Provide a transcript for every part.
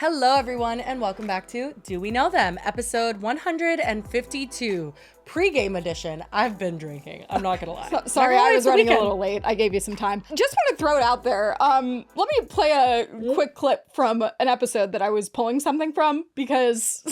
Hello, everyone, and welcome back to Do We Know Them, episode 152, pre-game edition. I've been drinking. I'm not gonna lie. Sorry, I was running a little late. I gave you some time. Just want to throw it out there. Let me play a quick clip from an episode that I was pulling something from because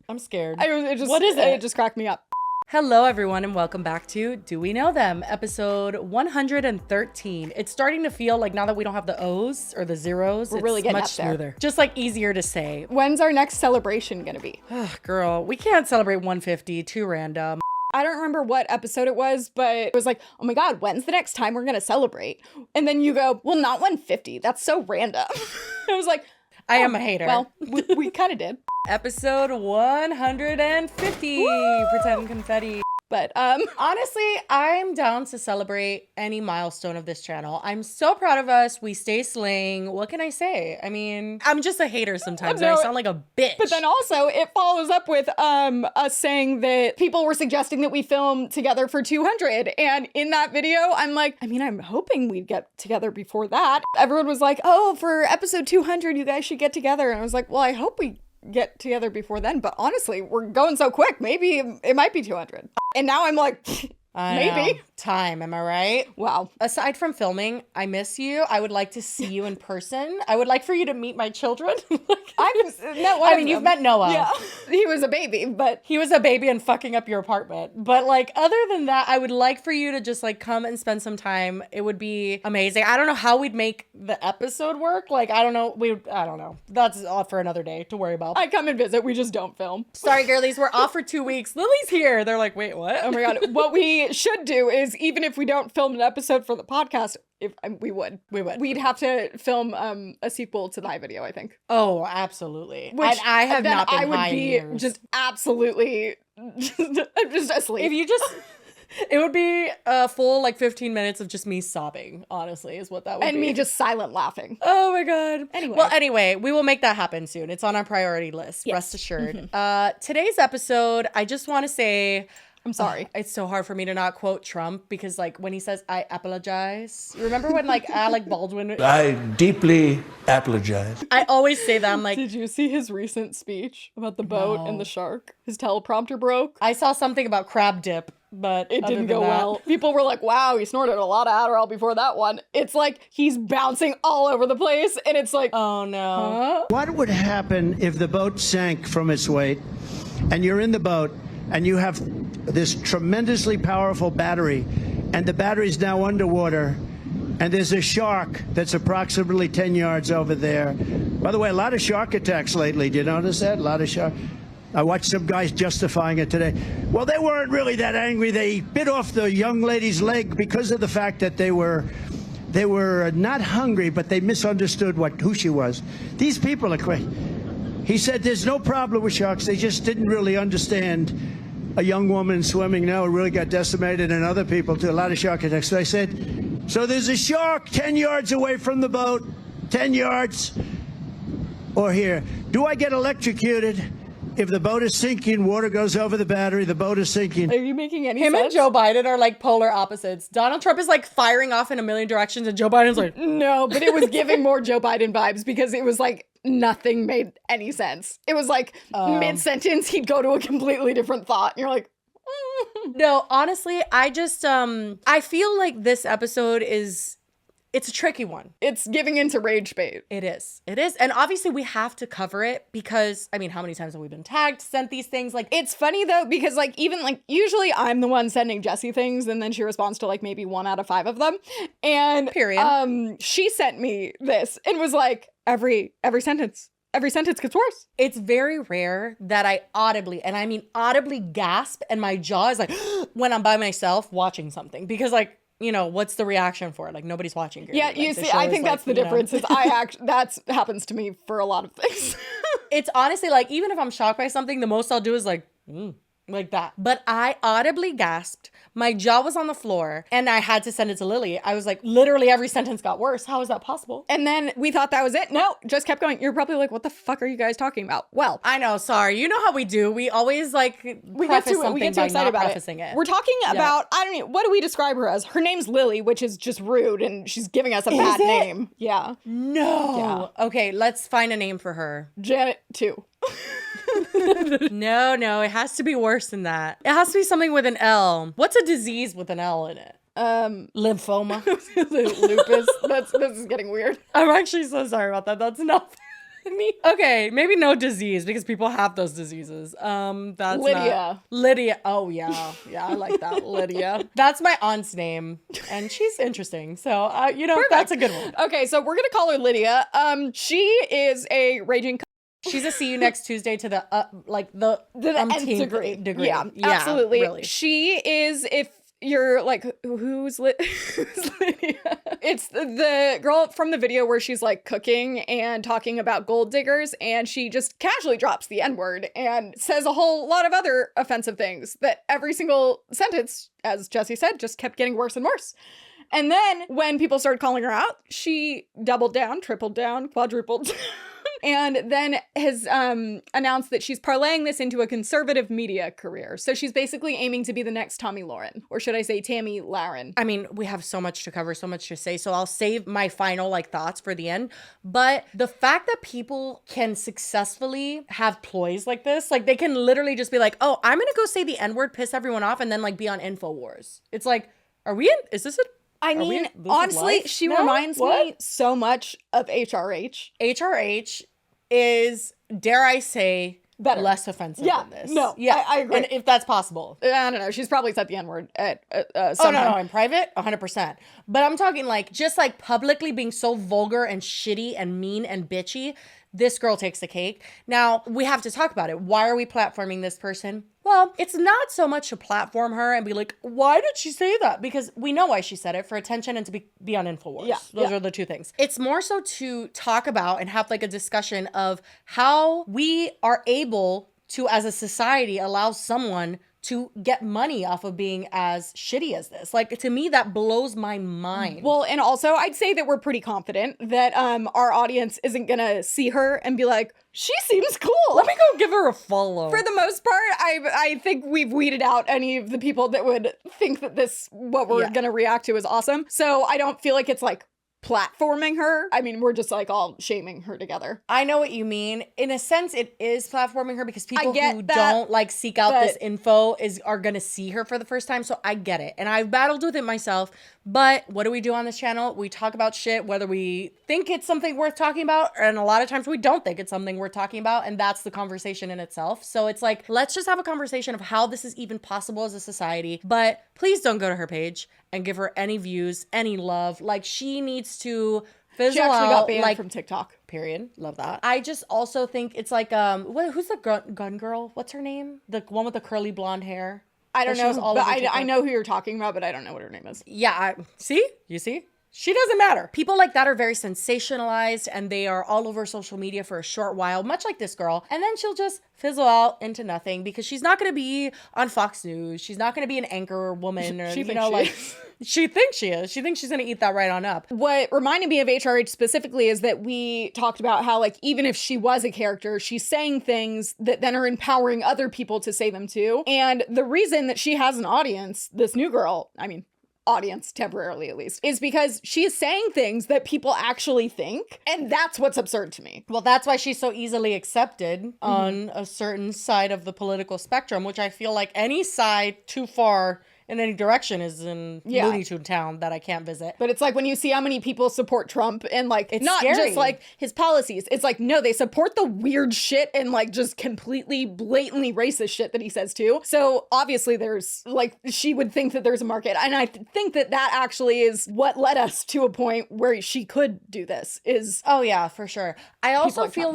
I'm scared. What is it? It just cracked me up. Hello, everyone, and welcome back to Do We Know Them, episode 113. It's starting to feel like now that we don't have the O's or the zeros, We're really getting much up there. smoother. Just like easier to say. When's our next celebration gonna be? Girl, we can't celebrate 150, too random. I don't remember what episode it was, but it was like, oh my God, when's the next time we're gonna celebrate? And then you go, well, not 150. That's so random. I was like, I am a hater. Well, we kind of did. Episode 150, Woo! Pretend Confetti. But honestly, I'm down to celebrate any milestone of this channel. I'm so proud of us. We stay slaying. What can I say? I mean, I'm just a hater sometimes. And I sound like a bitch. But then also it follows up with us saying that people were suggesting that we film together for 200. And in that video, I'm like, I mean, I'm hoping we'd get together before that. Everyone was like, oh, for episode 200, you guys should get together. And I was like, well, I hope we get together before then. But honestly, we're going so quick. Maybe it might be 200. And now I'm like, maybe. Time, am I right? Wow. Aside from filming, I miss you. I would like to see you in person. I would like for you to meet my children. I've met one of them. You've met Noah. Yeah. He was a baby, but... He was a baby and fucking up your apartment. But like, other than that, I would like for you to just like come and spend some time. It would be amazing. I don't know how we'd make the episode work. Like, I don't know. That's all for another day to worry about. I come and visit. We just don't film. Sorry, girlies. We're off for 2 weeks. Lily's here. They're like, wait, what? Oh my God. What we should do is, even if we don't film an episode for the podcast, we'd have to film a sequel to the high video, I think. Oh, absolutely. Which I have not been I would high in be years. just absolutely just asleep. If you just... It would be a full like 15 minutes of just me sobbing, honestly, is what that would be. And me just silent laughing. Oh my God. Anyway, we will make that happen soon. It's on our priority list, yes. Rest assured. Today's episode, I just want to say... I'm sorry. It's so hard for me to not quote Trump because like when he says, I apologize. Remember when like Alec Baldwin... I deeply apologize. I always say that. I'm like... Did you see his recent speech about the boat and the shark? His teleprompter broke. I saw something about crab dip, but it didn't go well. People were like, wow, he snorted a lot of Adderall before that one. It's like he's bouncing all over the place and it's like, oh no. Huh? What would happen if the boat sank from its weight and you're in the boat and you have this tremendously powerful battery and the battery's now underwater and there's a shark that's approximately 10 yards over there? By the way, a lot of shark attacks lately. Do you notice that? A lot of shark. I watched some guys justifying it today. Well, they weren't really that angry. They bit off the young lady's leg because of the fact that they were not hungry, but they misunderstood who she was. These people are crazy. He said there's no problem with sharks. They just didn't really understand a young woman swimming now really got decimated, and other people too, a lot of shark attacks. So I said, so there's a shark 10 yards away from the boat, 10 yards, or here. Do I get electrocuted? If the boat is sinking, water goes over the battery, the boat is sinking. Are you making any sense? Him and Joe Biden are like polar opposites. Donald Trump is like firing off in a million directions and Joe Biden's like... No, but it was giving more Joe Biden vibes because it was like nothing made any sense. It was like mid-sentence, he'd go to a completely different thought. And you're like... No, honestly, I just... I feel like this episode is... It's a tricky one. It's giving into rage bait. It is. It is. And obviously we have to cover it because, I mean, how many times have we been tagged, sent these things? Like, it's funny though, because like, even like, usually I'm the one sending Jessie things and then she responds to like maybe 1 out of 5 of them. And she sent me this and was like, every sentence gets worse. It's very rare that I audibly, and I mean audibly gasp and my jaw is like, when I'm by myself watching something because like, you know, what's the reaction for it? Like, nobody's watching. Yeah, like, you see, I think that's the difference. Is that happens to me for a lot of things. It's honestly like, even if I'm shocked by something, the most I'll do is like, like that. But I audibly gasped. My jaw was on the floor and I had to send it to Lily. I was like, literally every sentence got worse. How is that possible? And then we thought that was it. No, just kept going. You're probably like, what the fuck are you guys talking about? Well, I know, sorry. You know how we do. We always like we get too excited about it. We're talking about, I don't know, what do we describe her as? Her name's Lily, which is just rude, and she's giving us a bad name. Yeah. No. Yeah. Okay, let's find a name for her. Janet 2. No, it has to be worse than that. It has to be something with an L. What's a disease with an L in it? Lymphoma. Lupus. This is getting weird. I'm actually so sorry about that. That's not me. Okay, maybe no disease because people have those diseases. That's Lydia. Lydia. Oh yeah, I like that. Lydia. That's my aunt's name, and she's interesting. So Perfect. That's a good one. Okay, so we're gonna call her Lydia. She is a raging. She's a see you next Tuesday to the nth degree. Yeah, absolutely. Really. She is, if you're like, who's Lydia? It's the girl from the video where she's like cooking and talking about gold diggers, and she just casually drops the N-word and says a whole lot of other offensive things that every single sentence, as Jesse said, just kept getting worse and worse. And then when people started calling her out, she doubled down, tripled down, quadrupled and then has announced that she's parlaying this into a conservative media career. So she's basically aiming to be the next Tomi Lahren, or should I say Tammy Lahren. I mean, we have so much to cover, so much to say, so I'll save my final thoughts for the end. But the fact that people can successfully have ploys like this, like they can literally just be like, oh, I'm gonna go say the N-word, piss everyone off, and then like be on InfoWars. It's like, is this a I mean, honestly, she reminds me so much of HRH. HRH is, dare I say, better, less offensive than this. No, I agree. And if that's possible. I don't know. She's probably said the N-word at no, in private, 100%. But I'm talking just publicly being so vulgar and shitty and mean and bitchy. This girl takes the cake. Now, we have to talk about it. Why are we platforming this person? Well, it's not so much to platform her and be like, why did she say that? Because we know why she said it, for attention and to be on InfoWars. Yeah, Those are the two things. It's more so to talk about and have a discussion of how we are able to, as a society, allow someone to get money off of being as shitty as this. To me, that blows my mind. Well, and also, I'd say that we're pretty confident that our audience isn't gonna see her and be like, she seems cool. Let me go give her a follow. For the most part, I think we've weeded out any of the people that would think that what we're gonna react to is awesome. So I don't feel like it's platforming her. I mean, we're just all shaming her together. I know what you mean. In a sense, it is platforming her because people who don't seek out this info are gonna see her for the first time. So I get it. And I've battled with it myself. But what do we do on this channel? We talk about shit, whether we think it's something worth talking about, and a lot of times we don't think it's something worth talking about, and that's the conversation in itself. So it's let's just have a conversation of how this is even possible as a society. But please don't go to her page and give her any views, any love. She needs to fizzle out. She actually got banned from TikTok. Period. Love that. I just also think it's who's the gun girl? What's her name? The one with the curly blonde hair. I don't know, but I know who you're talking about, but I don't know what her name is. Yeah, you see? She doesn't matter. People like that are very sensationalized and they are all over social media for a short while, much like this girl. And then she'll just fizzle out into nothing because she's not going to be on Fox News. She's not going to be an anchor woman or, she thinks she is. She thinks she's going to eat that right on up. What reminded me of HRH specifically is that we talked about how even if she was a character, she's saying things that then are empowering other people to say them too. And the reason that she has an audience, this new girl, audience, temporarily at least, is because she is saying things that people actually think, and that's what's absurd to me. Well, that's why she's so easily accepted on a certain side of the political spectrum, which I feel like any side too far in any direction is in Looney Tune town that I can't visit. But it's when you see how many people support Trump and it's not scary. Just his policies. It's no, they support the weird shit and just completely blatantly racist shit that he says too. So obviously there's she would think that there's a market. And I think that actually is what led us to a point where she could do this is. Oh yeah, for sure. I also feel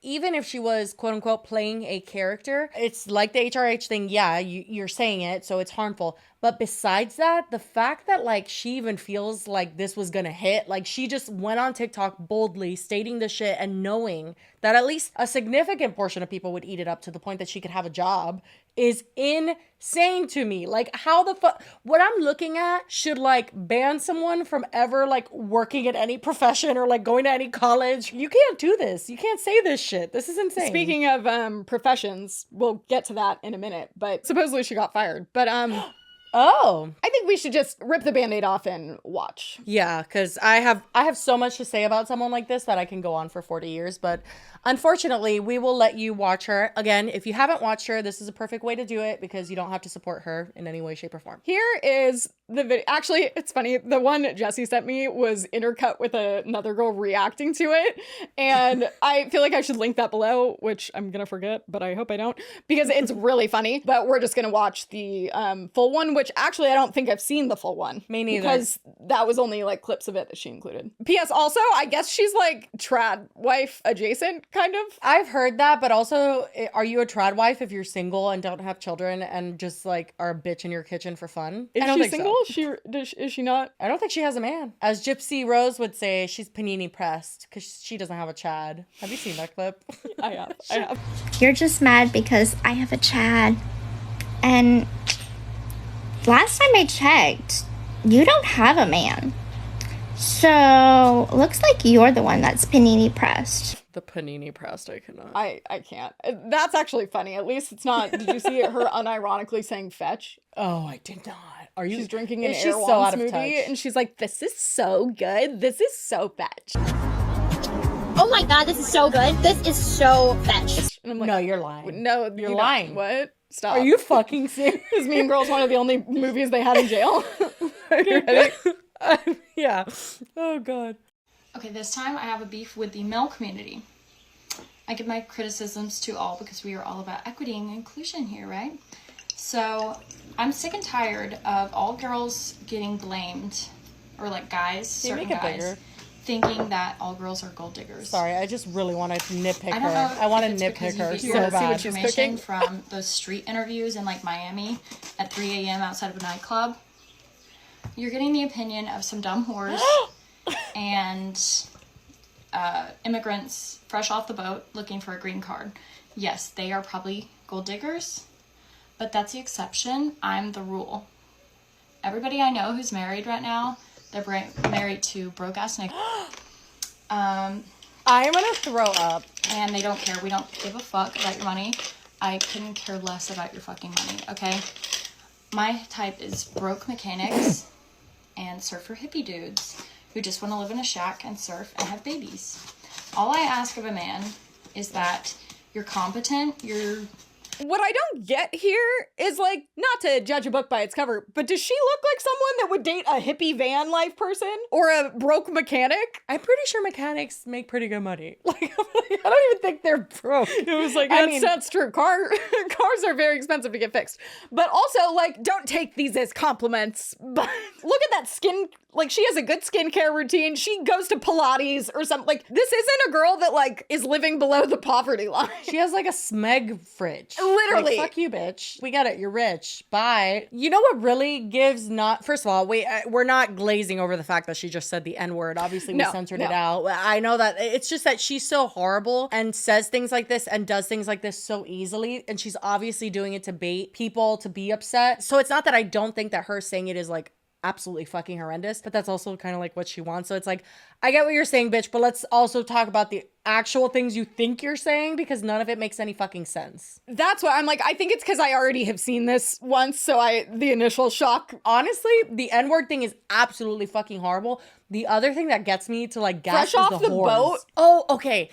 even if she was quote unquote playing a character, it's like the HRH thing. Yeah, you're saying it, so it's harmful. But besides that, the fact that like she even feels like this was gonna hit, like she just went on TikTok boldly stating the shit and knowing that at least a significant portion of people would eat it up to the point that she could have a job is insane to me. Like, how the fuck, what I'm looking at should like ban someone from ever like working at any profession or like going to any college. You can't do this. You can't say this shit. This is insane. Speaking of professions, we'll get to that in a minute, but supposedly she got fired. But Oh. I think we should just rip the Band-Aid off and watch. Yeah, because I have so much to say about someone like this that I can go on for 40 years. But unfortunately, we will let you watch her. Again, if you haven't watched her, this is a perfect way to do it because you don't have to support her in any way, shape, or form. Here is the video. Actually, it's funny. The one Jesse sent me was intercut with another girl reacting to it. And I feel like I should link that below, which I'm going to forget, but I hope I don't, because it's really funny. But we're just going to watch the full one, which actually I don't think I've seen the full one. Me neither. Because that was only like clips of it that she included. P.S. Also, I guess she's like trad wife adjacent, kind of. I've heard that, but also, are you a trad wife if you're single and don't have children and just like are a bitch in your kitchen for fun? Is I don't she think single? So. Is she not? I don't think she has a man. As Gypsy Rose would say, she's panini pressed because she doesn't have a Chad. Have you seen that clip? I have. You're just mad because I have a Chad. And last time I checked, you don't have a man. So, looks like you're the one that's panini pressed. The panini pressed, I cannot. I can't. That's actually funny. At least it's not. Did you see her unironically saying fetch? Oh, I did not. Are you? She's drinking an She's Erewhon so out of smoothie, touch. and she's like, "This is so good. This is so fetch." Oh my god, this is so good. This is so fetch. And I'm like, No, you're lying. No, You're you don't. lying. What? Stop. Are you fucking serious? Is Mean Girls one of the only movies they had in jail? Yeah. Oh, God. Okay, this time I have a beef with the male community. I give my criticisms to all because we are all about equity and inclusion here, right? So I'm sick and tired of all girls getting blamed, or like guys, certain make it guys, bigger. thinking that all girls are gold diggers. Sorry, I just really want to nitpick I her. don't know. I want to if it's because nitpick you her get so your see what bad. she's information cooking? from those street interviews in like Miami at 3 a.m. outside of a nightclub. You're getting the opinion of some dumb whores and immigrants fresh off the boat looking for a green card. Yes, they are probably gold diggers, but that's the exception. I'm the rule. Everybody I know who's married right now, they're married to broke ass niggas. I am going to throw up. And they don't care. We don't give a fuck about your money. I couldn't care less about your fucking money, okay? My type is broke mechanics and surfer hippie dudes who just want to live in a shack and surf and have babies. All I ask of a man is that you're competent, you're... What I don't get here is, like, not to judge a book by its cover, but does she look like someone that would date a hippie van life person or a broke mechanic? I'm pretty sure mechanics make pretty good money. Like, I don't even think they're broke. It was like, I that's, mean- that's true. Cars are very expensive to get fixed. But also, like, don't take these as compliments. But look at that skin. Like, she has a good skincare routine. She goes to Pilates or something. Like, this isn't a girl that, like, is living below the poverty line. She has like a smeg fridge. Literally. Like, fuck you, bitch. We get it. You're rich. Bye. You know what really gives not... First of all, we're not glazing over the fact that she just said the N-word. Obviously, we No, censored no. it out. I know that. It's just that she's so horrible and says things like this and does things like this so easily. And she's obviously doing it to bait people to be upset. So it's not that I don't think that her saying it is like absolutely fucking horrendous, but that's also kind of like what she wants. So it's like, I get what you're saying, bitch, but let's also talk about the actual things you think you're saying because none of it makes any fucking sense. That's why I'm like, I think it's because I already have seen this once, so the initial shock. Honestly, the N-word thing is absolutely fucking horrible. The other thing that gets me to like gasp Fresh is off the whores. boat? Oh, okay.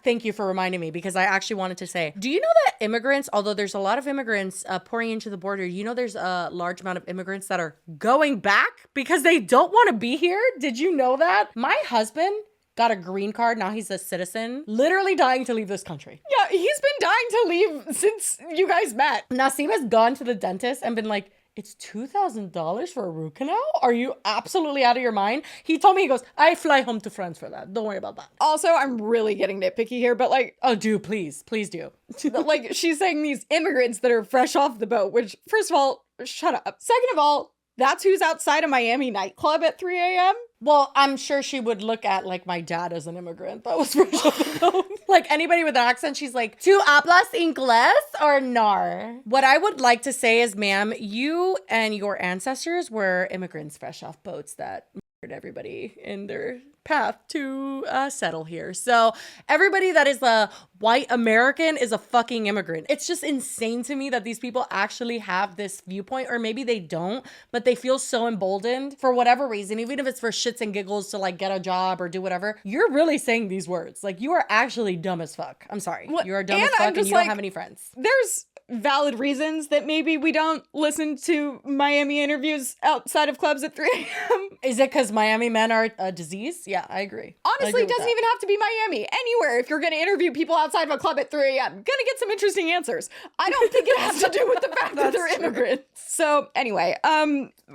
Thank you for reminding me because I actually wanted to say, do you know that immigrants, although there's a lot of immigrants pouring into the border, you know there's a large amount of immigrants that are going back because they don't want to be here? Did you know that? My husband got a green card. Now he's a citizen, literally dying to leave this country. Yeah, he's been dying to leave since you guys met. Nasim has gone to the dentist and been like, It's $2,000 for a root canal? Are you absolutely out of your mind? He told me, he goes, I fly home to France for that. Don't worry about that. Also, I'm really getting nitpicky here, but like, Oh, do, please. Please do. like she's saying these immigrants that are fresh off the boat, which first of all, shut up. Second of all, that's who's outside a Miami nightclub at 3 a.m. Well, I'm sure she would look at like my dad as an immigrant. That was fresh off the boat. Like anybody with an accent, she's like, "Tu hablas inglés or nar?" What I would like to say is, ma'am, you and your ancestors were immigrants fresh off boats that murdered everybody in their path to settle here. So everybody that is a white American is a fucking immigrant. It's just insane to me that these people actually have this viewpoint, or maybe they don't, but they feel so emboldened for whatever reason, even if it's for shits and giggles to like get a job or do whatever. You're really saying these words. Like, you are actually dumb as fuck. I'm sorry. You are dumb as fuck and you don't have any friends. There's valid reasons that maybe we don't listen to Miami interviews outside of clubs at 3 a.m. Is it because Miami men are a disease? Yeah, I agree. Honestly, it doesn't even have to be Miami. Anywhere, if you're going to interview people outside of a club at 3 a.m., gonna get some interesting answers. I don't think it has to do with the fact that they're immigrants. So anyway,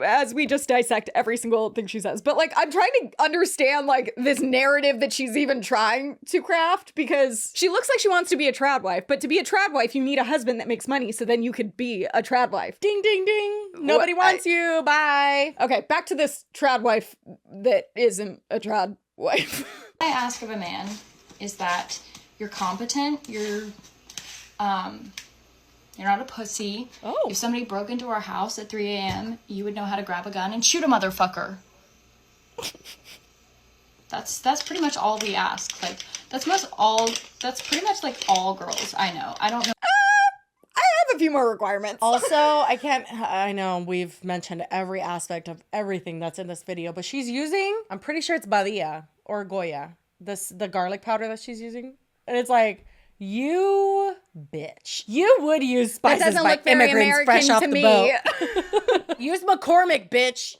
as we just dissect every single thing she says, but like, I'm trying to understand like this narrative that she's even trying to craft, because she looks like she wants to be a trad wife, but to be a trad wife, you need a husband that makes money, so then you could be a trad wife. Ding, ding, ding. Nobody wants you. Bye. Okay, back to this trad wife that isn't a trad wife. I ask of a man is that you're competent, you're not a pussy. Oh. If somebody broke into our house at 3 a.m., you would know how to grab a gun and shoot a motherfucker. That's pretty much all we ask. Like, that's pretty much like all girls I know. I don't know. I have a few more requirements. Also, I know we've mentioned every aspect of everything that's in this video, but she's using, I'm pretty sure it's Badia or Goya, the garlic powder that she's using. And it's like, you bitch. You would use spices doesn't by look very immigrants fresh American off to the me. boat. Use McCormick, bitch.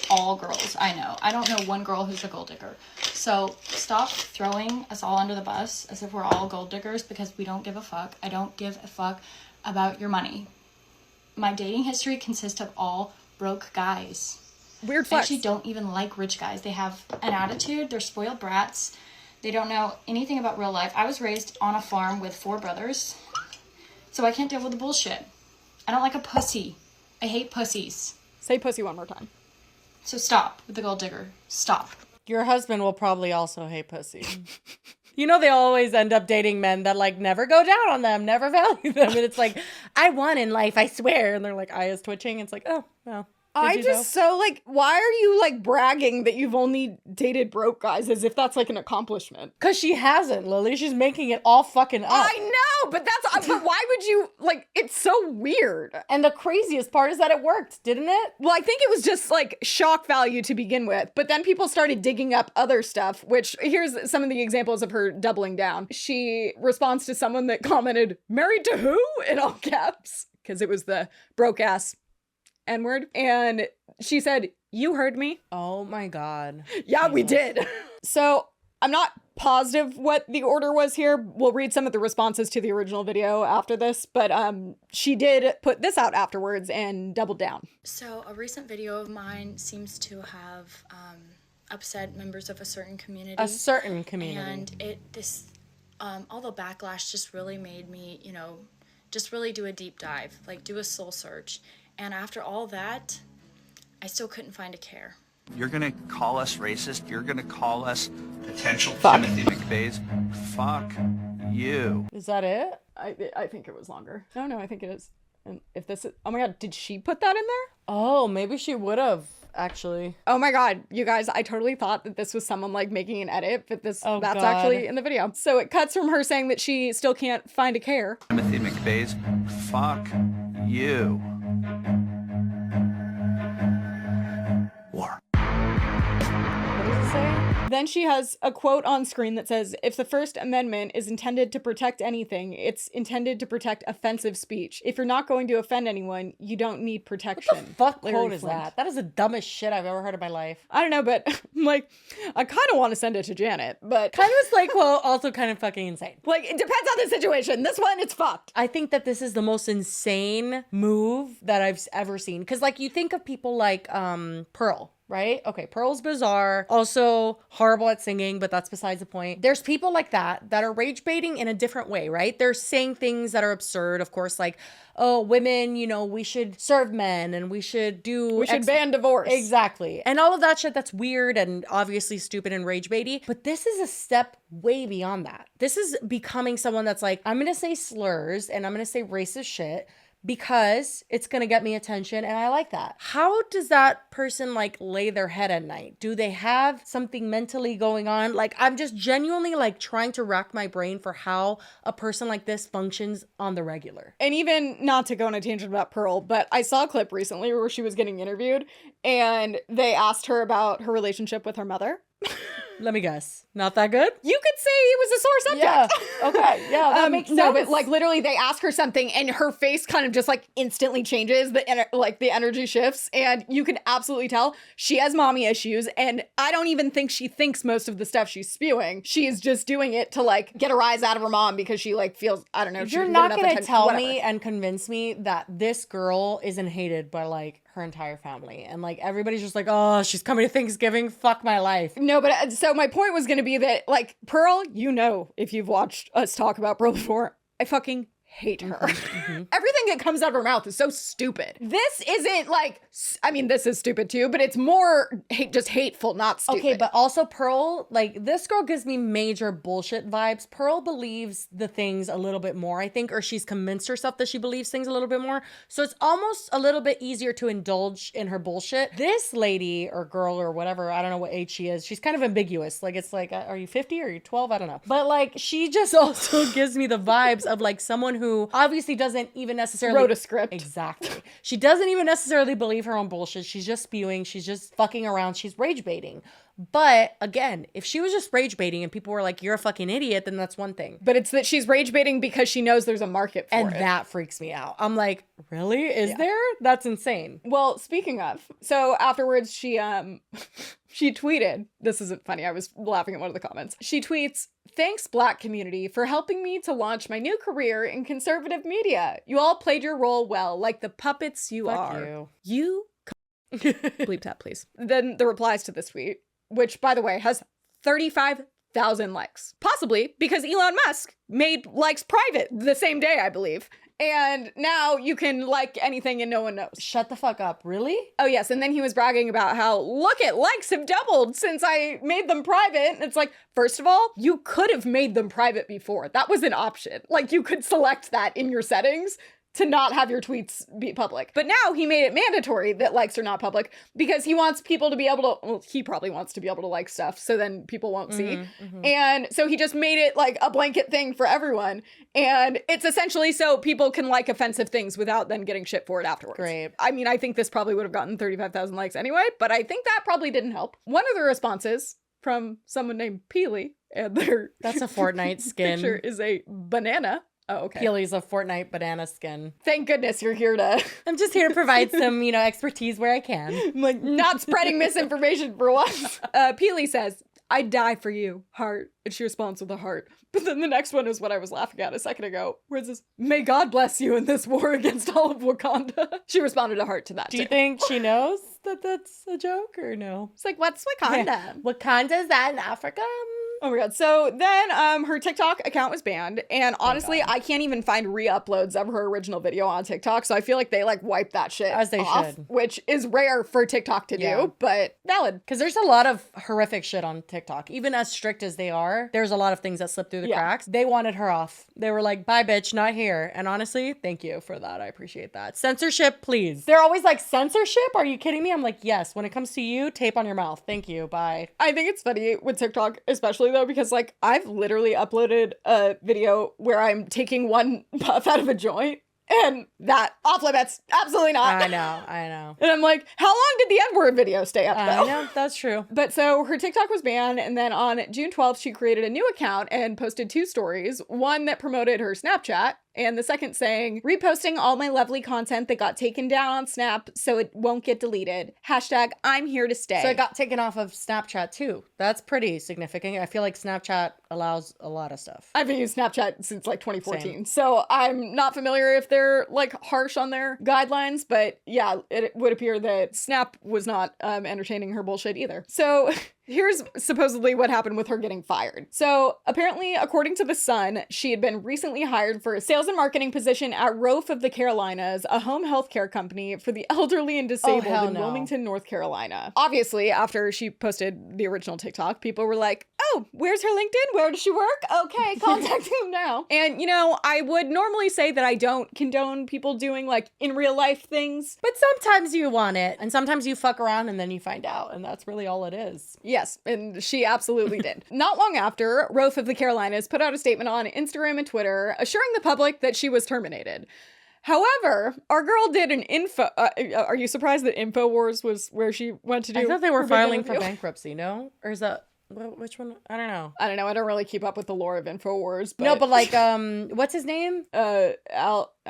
All girls I know. I don't know one girl who's a gold digger. So stop throwing us all under the bus as if we're all gold diggers, because we don't give a fuck. I don't give a fuck about your money. My dating history consists of all broke guys. Weird I flex. actually don't even like rich guys. They have an attitude. They're spoiled brats. They don't know anything about real life. I was raised on a farm with 4 brothers, so I can't deal with the bullshit. I don't like a pussy. I hate pussies. Say pussy one more time. So stop with the gold digger. Stop. Your husband will probably also hate pussy. You know, they always end up dating men that like never go down on them, never value them. And it's like, I won in life, I swear. And they're like, eye is twitching. It's like, oh, well. I just so like, why are you like bragging that you've only dated broke guys as if that's like an accomplishment? Because she hasn't, Lily. She's making it all fucking up. I know, but but why would you, like, it's so weird. And the craziest part is that it worked, didn't it? Well, I think it was just like shock value to begin with, but then people started digging up other stuff, which here's some of the examples of her doubling down. She responds to someone that commented, "Married to who?" in all caps, because it was the broke ass N-word. And she said, "You heard me." Oh my God. Yeah, we did. So I'm not positive what the order was here. We'll read some of the responses to the original video after this, but she did put this out afterwards and doubled down. So a recent video of mine seems to have upset members of a certain community. A certain community. And all the backlash just really made me, just really do a deep dive, like do a soul search. And after all that, I still couldn't find a care. You're gonna call us racist? You're gonna call us potential Fuck. Timothy McVeighs? Fuck you. Is that it? I think it was longer. No, I think it is. And if this is, oh my God, did she put that in there? Oh, maybe she would have, actually. Oh my God, you guys, I totally thought that this was someone like making an edit, but that's God. actually in the video. So it cuts from her saying that she still can't find a care. Timothy McVeighs? Fuck you. War. What does it say? Then she has a quote on screen that says, if the First Amendment is intended to protect anything, it's intended to protect offensive speech. If you're not going to offend anyone, you don't need protection. What the fuck Larry quote is Flint. that? That is the dumbest shit I've ever heard in my life. I don't know, but I'm like, I kind of want to send it to Janet, but Kind of like, well, also kind of fucking insane. like, it depends on the situation. This one, it's fucked. I think that this is the most insane move that I've ever seen. Because, like, you think of people like Pearl, right? Okay, Pearl's bizarre, also horrible at singing, but that's besides the point. There's people like that are rage baiting in a different way, right? They're saying things that are absurd, of course, like, oh, women, you know, we should serve men and we should ban divorce. Exactly. And all of that shit that's weird and obviously stupid and rage baity. But this is a step way beyond that. This is becoming someone that's like, I'm going to say slurs and I'm going to say racist shit because it's going to get me attention and I like that. How does that person like lay their head at night? Do they have something mentally going on? Like, I'm just genuinely like trying to rack my brain for how a person like this functions on the regular. And even not to go on a tangent about Pearl, but I saw a clip recently where she was getting interviewed and they asked her about her relationship with her mother. Let me guess. Not that good? You could say it was a sore subject. Yeah. Okay. Yeah, that makes sense. No, but like literally they ask her something and her face kind of just like instantly changes. The energy shifts and you can absolutely tell she has mommy issues. And I don't even think she thinks most of the stuff she's spewing. She is just doing it to like get a rise out of her mom because she like feels, I don't know. You're not going to tell me and convince me that this girl isn't hated by like her entire family. And like everybody's just like, oh, she's coming to Thanksgiving. Fuck my life. No, but so my point was going to be that like Pearl, you know, if you've watched us talk about Pearl before, I fucking hate her. Everything that comes out of her mouth is so stupid. This isn't like, I mean, this is stupid too, but it's more just hateful, not stupid. Okay, but also Pearl, like this girl gives me major bullshit vibes. Pearl believes the things a little bit more, I think, or she's convinced herself that she believes things a little bit more. So it's almost a little bit easier to indulge in her bullshit. This lady or girl or whatever, I don't know what age she is. She's kind of ambiguous. Like it's like, are you 50 or are you 12? I don't know. But like she just also gives me the vibes of like someone who obviously doesn't even necessarily wrote a script. Exactly. She doesn't even necessarily believe her own bullshit. She's just spewing. She's just fucking around. She's rage baiting. But again, if she was just rage baiting and people were like, you're a fucking idiot, then that's one thing. But it's that she's rage baiting because she knows there's a market for it. And that freaks me out. I'm like, really? Is there? That's insane. Well, speaking of, so afterwards she she tweeted, this isn't funny, I was laughing at one of the comments. She tweets, "Thanks, Black community, for helping me to launch my new career in conservative media. You all played your role well, like the puppets you Fuck are. You bleep that, please." Then the replies to this tweet, which, by the way, has 35,000 likes. Possibly because Elon Musk made likes private the same day, I believe. And now you can like anything and no one knows. Shut the fuck up. Really? Oh, yes. And then he was bragging about how, look at, likes have doubled since I made them private. And it's like, first of all, you could have made them private before. That was an option. Like, you could select that in your settings to not have your tweets be public. But now he made it mandatory that likes are not public because he wants people to be able to, well, he probably wants to be able to like stuff so then people won't see. And so he just made it like a blanket thing for everyone. And it's essentially so people can like offensive things without then getting shit for it afterwards. Great. I mean, I think this probably would have gotten 35,000 likes anyway, but I think that probably didn't help. One of the responses from someone named Peely, and their That's a Fortnite skin. picture is a banana. Oh, okay. Peely's a Fortnite banana skin. Thank goodness you're here to... I'm just here to provide some, expertise where I can. like not spreading misinformation for once. Peely says, "I'd die for you, heart." And she responds with a heart. But then the next one is what I was laughing at a second ago, where it says, "May God bless you in this war against all of Wakanda." She responded a heart to that, Do you think she knows that that's a joke or no? It's like, what's Wakanda? Yeah. Wakanda, is that in Africa? Oh my god. So then her TikTok account was banned. And honestly, I can't even find re-uploads of her original video on TikTok. So I feel like they like wiped that shit As they off, should. which is rare for TikTok to Yeah. do, but valid. Because there's a lot of horrific shit on TikTok. Even as strict as they are, there's a lot of things that slip through the cracks. They wanted her off. They were like, bye, bitch, not here. And honestly, thank you for that. I appreciate that. Censorship, please. They're always like, censorship? Are you kidding me? I'm like, yes. When it comes to you, tape on your mouth. Thank you. Bye. I think it's funny with TikTok, especially though, because like I've literally uploaded a video where I'm taking one puff out of a joint And that off limits. Absolutely not. I know. And I'm like, how long did the N-word video stay up, though? I know, that's true. But so her TikTok was banned, and then on June 12th, she created a new account and posted 2 stories. One that promoted her Snapchat, and the second saying, reposting all my lovely content that got taken down on Snap so it won't get deleted. Hashtag I'm here to stay. So it got taken off of Snapchat too. That's pretty significant. I feel like Snapchat allows a lot of stuff. I've been using Snapchat since like 2014. Same. So I'm not familiar if they're like harsh on their guidelines, but yeah, it would appear that Snap was not entertaining her bullshit either. So here's supposedly what happened with her getting fired. So apparently, according to The Sun, she had been recently hired for a sales and marketing position at Rofe of the Carolinas, a home health care company for the elderly and disabled hell in no. Wilmington, North Carolina. Obviously, after she posted the original TikTok, people were like, oh, where's her LinkedIn? Where does she work? Okay, contact him now. And, you know, I would normally say that I don't condone people doing like in real life things. But sometimes you want it, and sometimes you fuck around and then you find out, and that's really all it is. Yes, and she absolutely did. Not long after, Rofe of the Carolinas put out a statement on Instagram and Twitter assuring the public that she was terminated. However, our girl did an are you surprised that InfoWars was where she went to do? I thought they were her big filing for interview? bankruptcy, no? Or is that, which one? I don't know. I don't know. I don't really keep up with the lore of InfoWars. But, No, but like, what's his name? Alex?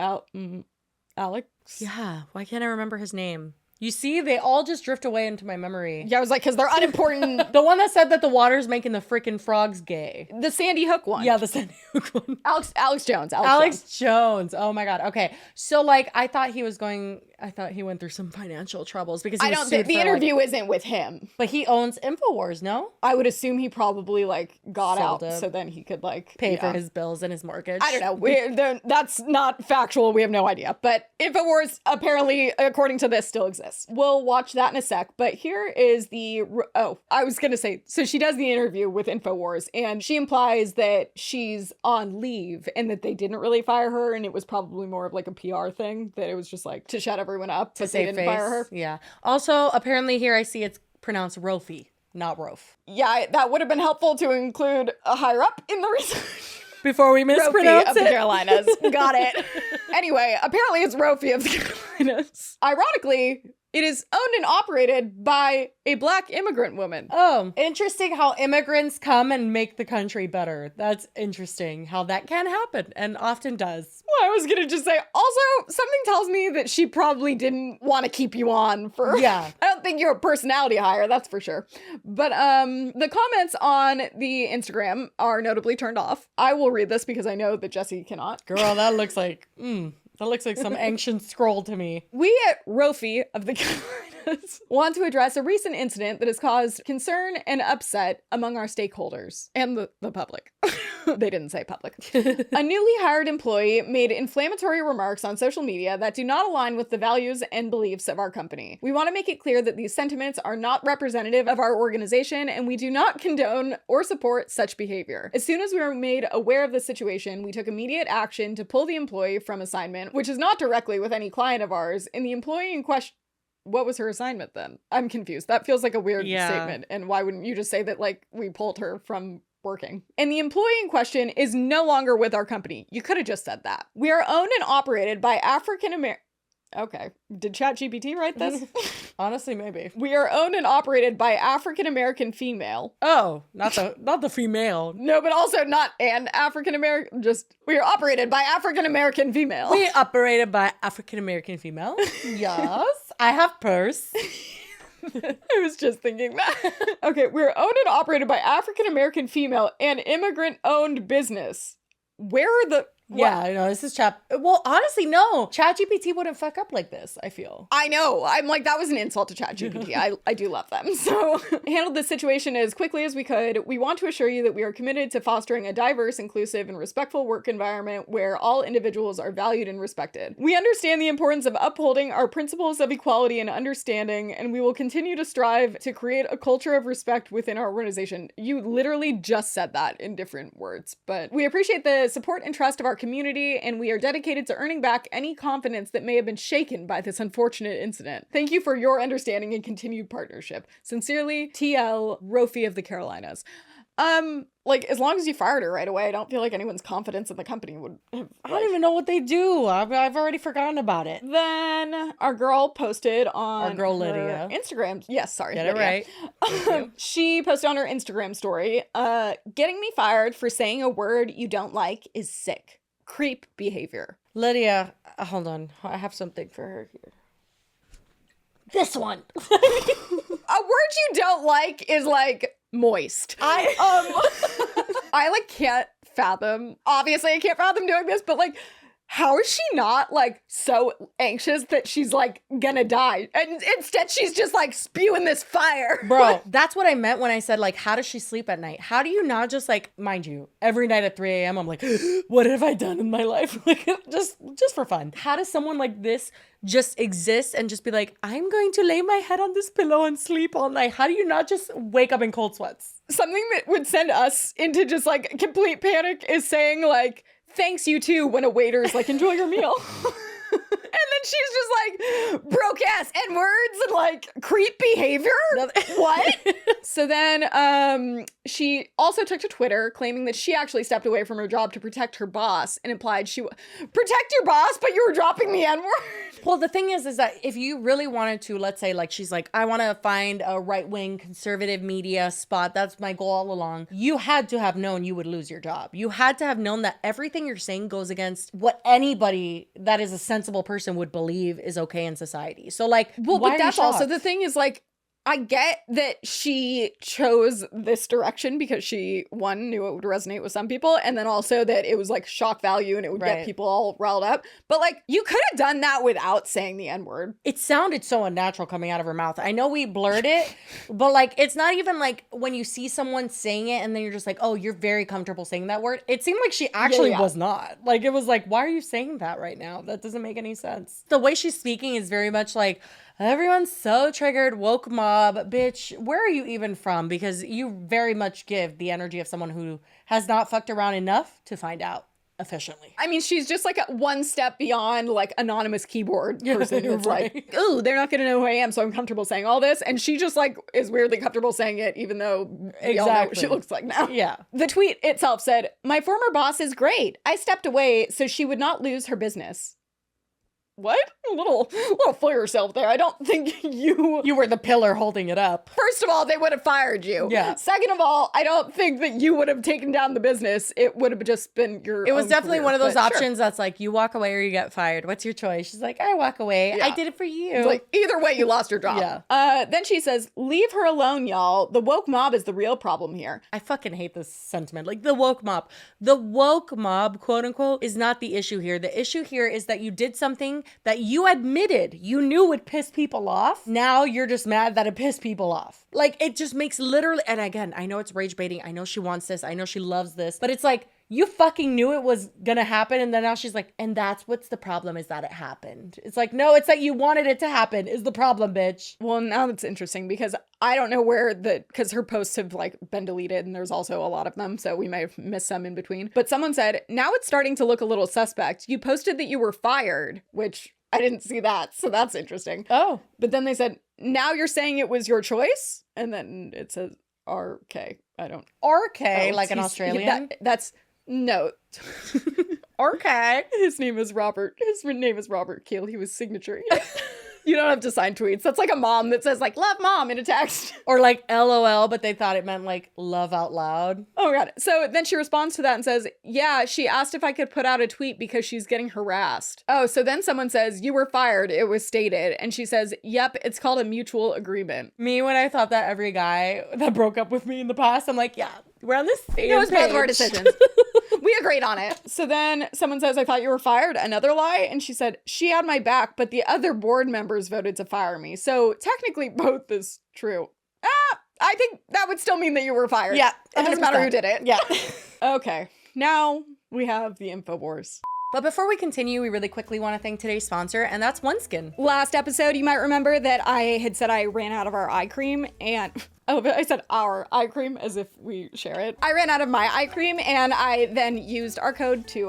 Yeah, why can't I remember his name? You see, they all just drift away into my memory. Yeah, I was like, because they're unimportant. The one that said that the water's making the freaking frogs gay. The Sandy Hook one. Yeah, the Sandy Hook one. Alex Jones. Alex Jones. Oh my God. Okay. So like, I thought he went through some financial troubles because he I was don't think sued the for, interview isn't with him. But he owns InfoWars, no? I would assume he probably like got Sold out it. so then he could like Pay for yeah. his bills and his mortgage. I don't know. That's not factual. We have no idea. But InfoWars apparently, according to this, still exists. We'll watch that in a sec. But here is I was going to say, so she does the interview with InfoWars and she implies that she's on leave and that they didn't really fire her. And it was probably more of like a PR thing, that it was just like to shut everyone up, but they didn't fire her. Yeah. Also, apparently here I see it's pronounced Rofi, not Rofe. Yeah, that would have been helpful to include a higher up in the research. Before we mispronounce Rofi of the it. Carolinas. Got it. Anyway, apparently it's Rofi of the Carolinas. Ironically, it is owned and operated by a Black immigrant woman. Oh, interesting how immigrants come and make the country better. That's interesting how that can happen and often does. Well, I was going to just say, also, something tells me that she probably didn't want to keep you on for... Yeah. I don't think you're a personality hire, that's for sure. But the comments on the Instagram are notably turned off. I will read this because I know that Jesse cannot. Girl, that looks like some ancient scroll to me. We at Rofi of the Carolinas want to address a recent incident that has caused concern and upset among our stakeholders and the public. They didn't say public. A newly hired employee made inflammatory remarks on social media that do not align with the values and beliefs of our company. We want to make it clear that these sentiments are not representative of our organization and we do not condone or support such behavior. As soon as we were made aware of the situation, we took immediate action to pull the employee from assignment, which is not directly with any client of ours, and the employee in question... What was her assignment then? I'm confused. That feels like a weird statement. And why wouldn't you just say that, like, we pulled her from working? And the employee in question is no longer with our company. You could have just said that. We are owned and operated by African American... Okay. Did ChatGPT write this? Honestly, maybe. We are owned and operated by African American female. Oh, not the female. No, but also not an African American. Just, we are operated by African American female. We operated by African American female. Yes. I have purse. I was just thinking that. Okay, we're owned and operated by African American female and immigrant owned business. Where are the... Yeah, I know. This is Well, honestly, no. ChatGPT wouldn't fuck up like this, I feel. I know. I'm like, that was an insult to ChatGPT. I do love them. So, handled the situation as quickly as we could. We want to assure you that we are committed to fostering a diverse, inclusive, and respectful work environment where all individuals are valued and respected. We understand the importance of upholding our principles of equality and understanding, and we will continue to strive to create a culture of respect within our organization. You literally just said that in different words, but we appreciate the support and trust of our community, and we are dedicated to earning back any confidence that may have been shaken by this unfortunate incident. Thank you for your understanding and continued partnership. Sincerely, TL Rofi of the Carolinas. Like, as long as you fired her right away, I don't feel like anyone's confidence in the company would have, I don't even know what they do. I've already forgotten about it. Then our girl posted on Our girl her Lydia. Instagram. Yes, sorry. Get it Lydia. right. She posted on her Instagram story, getting me fired for saying a word you don't like is sick. Creep behavior. Lydia, hold on. I have something for her here. This one. A word you don't like is like moist. I like can't fathom. Obviously, I can't fathom doing this, but like, how is she not like so anxious that she's like gonna die? And instead, she's just like spewing this fire. Bro, that's what I meant when I said, like, how does she sleep at night? How do you not just, like, mind you, every night at 3 a.m., I'm like, what have I done in my life? Like, just for fun. How does someone like this just exist and just be like, I'm going to lay my head on this pillow and sleep all night? How do you not just wake up in cold sweats? Something that would send us into just like complete panic is saying like, thanks, you too, when a waiter's like, enjoy your meal. And then she's just like, broke ass N-words and like creep behavior. What? So then she also took to Twitter claiming that she actually stepped away from her job to protect her boss and implied she would protect your boss, but you were dropping the N-word. Well, the thing is that if you really wanted to, let's say, like, she's like, I want to find a right-wing conservative media spot. That's my goal all along. You had to have known you would lose your job. You had to have known that everything you're saying goes against what anybody that is a sensible person would believe is okay in society. So, like, well, why but are you that's also shocked? the thing is like, I get that she chose this direction because she, one, knew it would resonate with some people, and then also that it was like shock value and it would Right. get people all riled up. But like, you could have done that without saying the N-word. It sounded so unnatural coming out of her mouth. I know we blurred it, but like, it's not even like when you see someone saying it and then you're just like, oh, you're very comfortable saying that word. It seemed like she actually Yeah. was not. Like, it was like, why are you saying that right now? That doesn't make any sense. The way she's speaking is very much like, everyone's so triggered, woke mob. Bitch, where are you even from? Because you very much give the energy of someone who has not fucked around enough to find out efficiently. I mean, she's just like one step beyond like anonymous keyboard person who's right. like, oh, they're not gonna know who I am, so I'm comfortable saying all this. And she just like is weirdly comfortable saying it, even though we all know what she looks like now. Yeah. The tweet itself said, my former boss is great. I stepped away so she would not lose her business. What? A little for yourself there. I don't think You were the pillar holding it up. First of all, they would have fired you. Yeah. Second of all, I don't think that you would have taken down the business. It would have just been your It was own definitely career, one of those but sure. options that's like, you walk away or you get fired. What's your choice? She's like, I walk away. Yeah. I did it for you. It's like, either way, you lost your job. Yeah. Then she says, leave her alone, y'all. The woke mob is the real problem here. I fucking hate this sentiment. Like, the woke mob. The woke mob, quote unquote, is not the issue here. The issue here is that you did something that you admitted you knew would piss people off. Now you're just mad that it pissed people off. Like, it just makes literally, and again, I know it's rage baiting. I know she wants this. I know she loves this. But it's like, you fucking knew it was gonna happen, and then now she's like, and that's what's the problem, is that it happened. It's like, no, it's that you wanted it to happen is the problem, bitch. Well, now that's interesting because I don't know where because her posts have like been deleted and there's also a lot of them, so we may have missed some in between. But someone said, now it's starting to look a little suspect. You posted that you were fired, which I didn't see that, so that's interesting. Oh. But then they said, now you're saying it was your choice? And then it says RK. I don't. RK, like an he's- Australian. That's no. RK. His name is Robert. His name is Robert Keel. He was signature. You don't have to sign tweets. That's like a mom that says like love mom in a text. Or like LOL, but they thought it meant like love out loud. Oh my God. So then she responds to that and says, yeah, she asked if I could put out a tweet because she's getting harassed. Oh, so then someone says, you were fired. It was stated. And she says, yep, it's called a mutual agreement. Me, when I thought that every guy that broke up with me in the past, I'm like, yeah, we're on this same It was both of our page. decisions. We agreed on it. So then someone says, I thought you were fired. Another lie. And she said, she had my back, but the other board members voted to fire me. So technically both is true. I think that would still mean that you were fired. Yeah, It doesn't matter 100%. who did it. Yeah. Okay. Now we have the InfoWars. But before we continue, we really quickly want to thank today's sponsor, and that's OneSkin. Last episode, you might remember that I had said I ran out of our eye cream and I said our eye cream as if we share it. I ran out of my eye cream and I then used our code to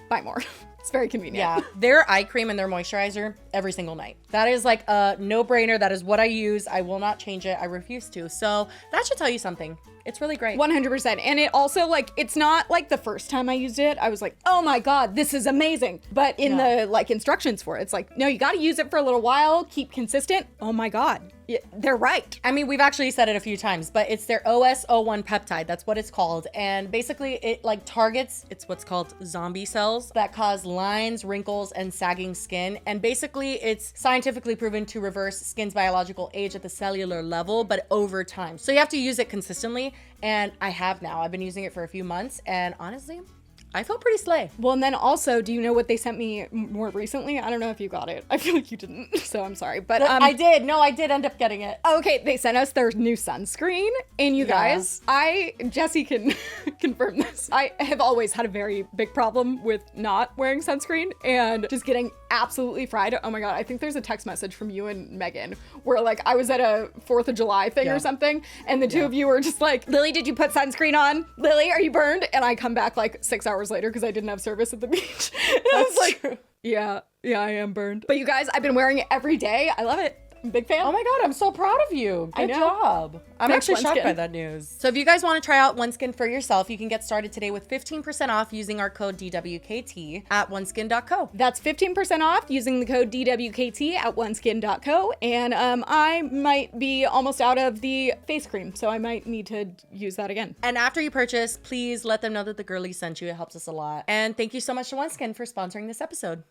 buy more. It's very convenient. Yeah, their eye cream and their moisturizer every single night. That is like a no-brainer. That is what I use. I will not change it. I refuse to. So that should tell you something. It's really great. 100%. And it also, like, it's not like the first time I used it, I was like, oh my God, this is amazing. But in the like instructions for it, it's like, no, you got to use it for a little while, keep consistent. Oh my God. Yeah, they're right. I mean, we've actually said it a few times, but it's their OS01 peptide. That's what it's called. And basically it like targets, it's what's called zombie cells that cause lines, wrinkles, and sagging skin. And basically it's scientifically proven to reverse skin's biological age at the cellular level, but over time. So you have to use it consistently. And I have now. I've been using it for a few months. And honestly, I feel pretty slay. Well, and then also, do you know what they sent me more recently? I don't know if you got it. I feel like you didn't, so I'm sorry. But I did. No, I did end up getting it. Okay, they sent us their new sunscreen. And you guys, Jesse can confirm this. I have always had a very big problem with not wearing sunscreen and just getting absolutely fried. Oh my God, I think there's a text message from you and Megan where like I was at a 4th of July thing or something. And the two of you were just like, Lily, did you put sunscreen on? Lily, are you burned? And I come back like 6 hours later because I didn't have service at the beach. And I was like, true. yeah, I am burned. But you guys, I've been wearing it every day. I love it. I'm a big fan. Oh my God, I'm so proud of you. Good job. I'm Thanks, actually shocked OneSkin. by that news. So if you guys want to try out OneSkin for yourself, you can get started today with 15% off using our code DWKT at oneskin.co. That's 15% off using the code DWKT at oneskin.co. And I might be almost out of the face cream, so I might need to use that again. And after you purchase, please let them know that the girlies sent you. It helps us a lot. And thank you so much to OneSkin for sponsoring this episode.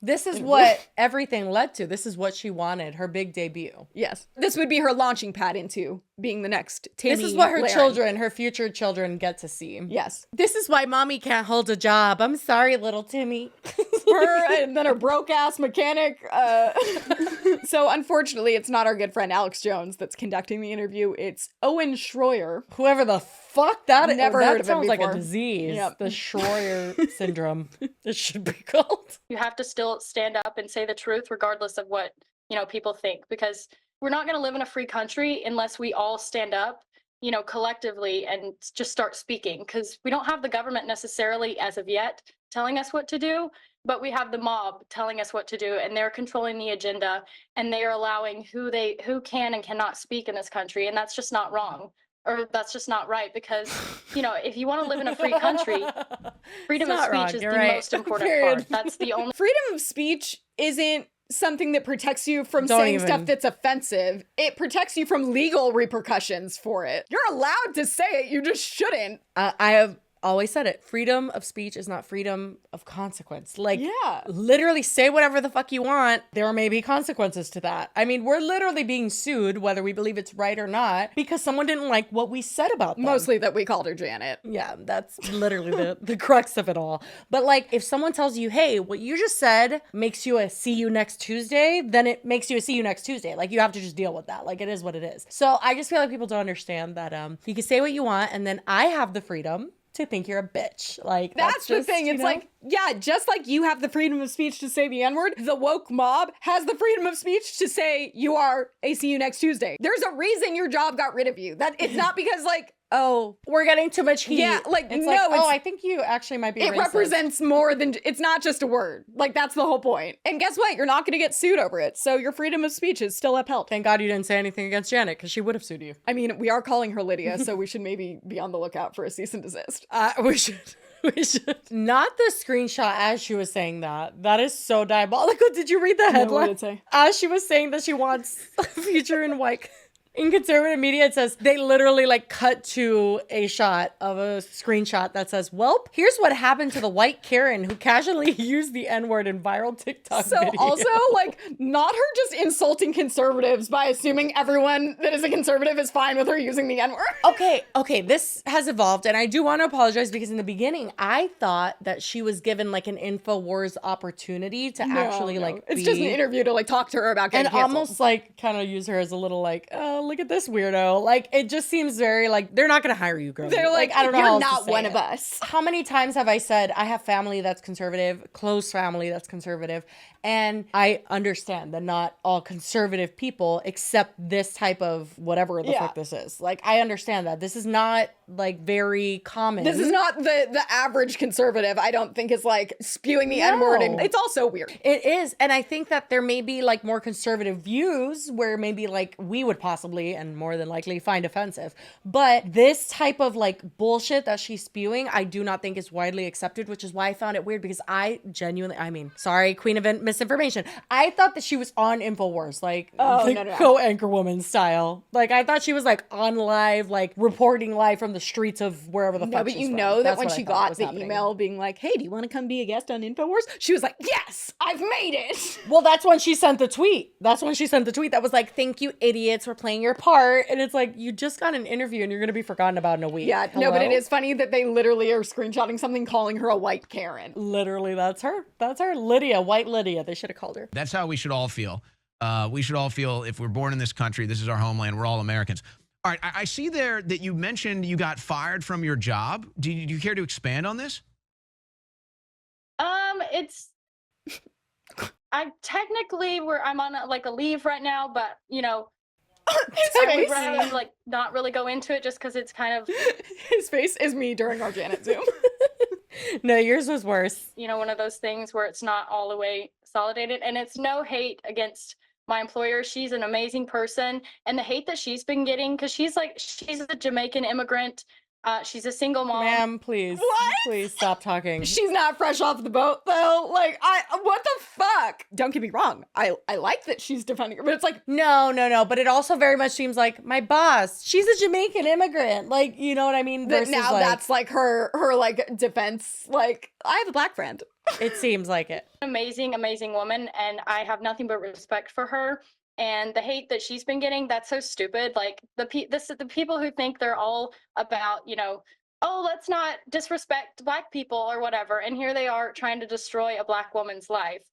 This is what everything led to. This is what she wanted, her big debut. Yes. This would be her launching pad into being the next Tammy. This is what her Laren. children, her future children get to see. Yes. This is why mommy can't hold a job. I'm sorry, little Timmy. Her and then her broke ass mechanic. So unfortunately, it's not our good friend Alex Jones that's conducting the interview. It's Owen Schroyer. Whoever the fuck that is. Never that heard of him sounds like before. a disease. Yep. The Schroyer syndrome. It should be called. You have to still stand up and say the truth regardless of what, people think, because we're not going to live in a free country unless we all stand up, collectively and just start speaking, because we don't have the government necessarily as of yet telling us what to do, but we have the mob telling us what to do, and they're controlling the agenda, and they are allowing who can and cannot speak in this country, and that's just not wrong. Or that's just not right, because, if you want to live in a free country, freedom of speech is the most important part. That's the only. Freedom of speech isn't something that protects you from Don't saying even. stuff that's offensive. It protects you from legal repercussions for it. You're allowed to say it, you just shouldn't. I have always said it. Freedom of speech is not freedom of consequence. Like, Yeah. literally say whatever the fuck you want. There may be consequences to that. I mean, we're literally being sued, whether we believe it's right or not, because someone didn't like what we said about them. Mostly that we called her Janet. Yeah, that's literally the crux of it all. But like, if someone tells you, hey, what you just said makes you a see you next Tuesday, then it makes you a see you next Tuesday. Like, you have to just deal with that. Like, it is what it is. So I just feel like people don't understand that you can say what you want, and then I have the freedom to think you're a bitch. Like, That's the just, thing. It's like, yeah, just like you have the freedom of speech to say the N-word, the woke mob has the freedom of speech to say you are a see you next Tuesday. There's a reason your job got rid of you. That it's not because like, oh, we're getting too much heat. Yeah, like, it's no, like, it's- I think you actually might be it racist. represents more than, it's not just a word. Like, that's the whole point. And guess what? You're not going to get sued over it. So your freedom of speech is still upheld. Thank God you didn't say anything against Janet, because she would have sued you. I mean, we are calling her Lydia, so we should maybe be on the lookout for a cease and desist. We should. We should. Not the screenshot as she was saying that. That is so diabolical. Did you read the headline? what did it say? As she was saying that she wants a future in white. In conservative media, it says they literally like cut to a shot of a screenshot that says, "Welp, here's what happened to the white Karen who casually used the N-word in viral TikTok So video." also, like, not her just insulting conservatives by assuming everyone that is a conservative is fine with her using the N-word. Okay, this has evolved, and I do want to apologize because in the beginning, I thought that she was given like an InfoWars opportunity to actually like it's be, just an interview to like talk to her about getting and canceled. almost like kind of use her as a little like, oh, oh, look at this weirdo. Like, it just seems very like, they're not going to hire you, girl. They're like, I don't know how you're else to not say one it. of us. How many times have I said, I have family that's conservative, close family that's conservative, and I understand that not all conservative people accept this type of whatever the fuck this is. Like, I understand that. This is not, like, very common. This is not the average conservative, I don't think, is like spewing the N-word. And it's also weird. It is. And I think that there may be like more conservative views where maybe like we would possibly and more than likely find offensive. But this type of like bullshit that she's spewing, I do not think is widely accepted, which is why I found it weird, because I genuinely, I mean, sorry, queen of misinformation. I thought that she was on InfoWars, like co-anchor woman style. Like, I thought she was like on live, like reporting live from the streets of wherever the fuck but she's you from. know that That's when what I she thought got was the happening. email being like, hey, do you want to come be a guest on InfoWars? She was like, yes, I've made it. Well, that's when she sent the tweet. That's when she sent the tweet that was like, thank you, idiots, for playing your part. And it's like, you just got an interview and you're going to be forgotten about in a week. Yeah, no, but it is funny that they literally are screenshotting something calling her a white Karen. Literally, that's her. That's her. Lydia, white Lydia. They should have called her. That's how we should all feel. We should all feel, if we're born in this country, this is our homeland, we're all Americans. All right, I see there that you mentioned you got fired from your job. Do you care to expand on this? It's I technically I'm on a leave right now, but you know, I would rather like not really go into it just because it's kind of His face is me during our Janet Zoom. No, yours was worse. you know, one of those things where it's not all the way solidated, and it's no hate against my employer. She's an amazing person, and the hate that she's been getting, because she's a Jamaican immigrant. She's a single mom. Ma'am, please. What? Please stop talking. She's not fresh off the boat though. Like, what the fuck? Don't get me wrong. I like that she's defending her, but it's like, No. But it also very much seems like my boss, she's a Jamaican immigrant. Like, you know what I mean? that Versus now like, that's like her like defense. Like, I have a black friend. it seems like it. Amazing woman, and I have nothing but respect for her. And the hate that she's been getting, that's so stupid. Like the people who think they're all about, you know, oh, let's not disrespect black people or whatever, and here they are trying to destroy a black woman's life.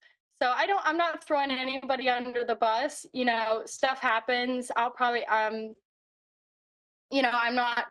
So I'm not throwing anybody under the bus. You know, stuff happens. I'll probably you know, I'm not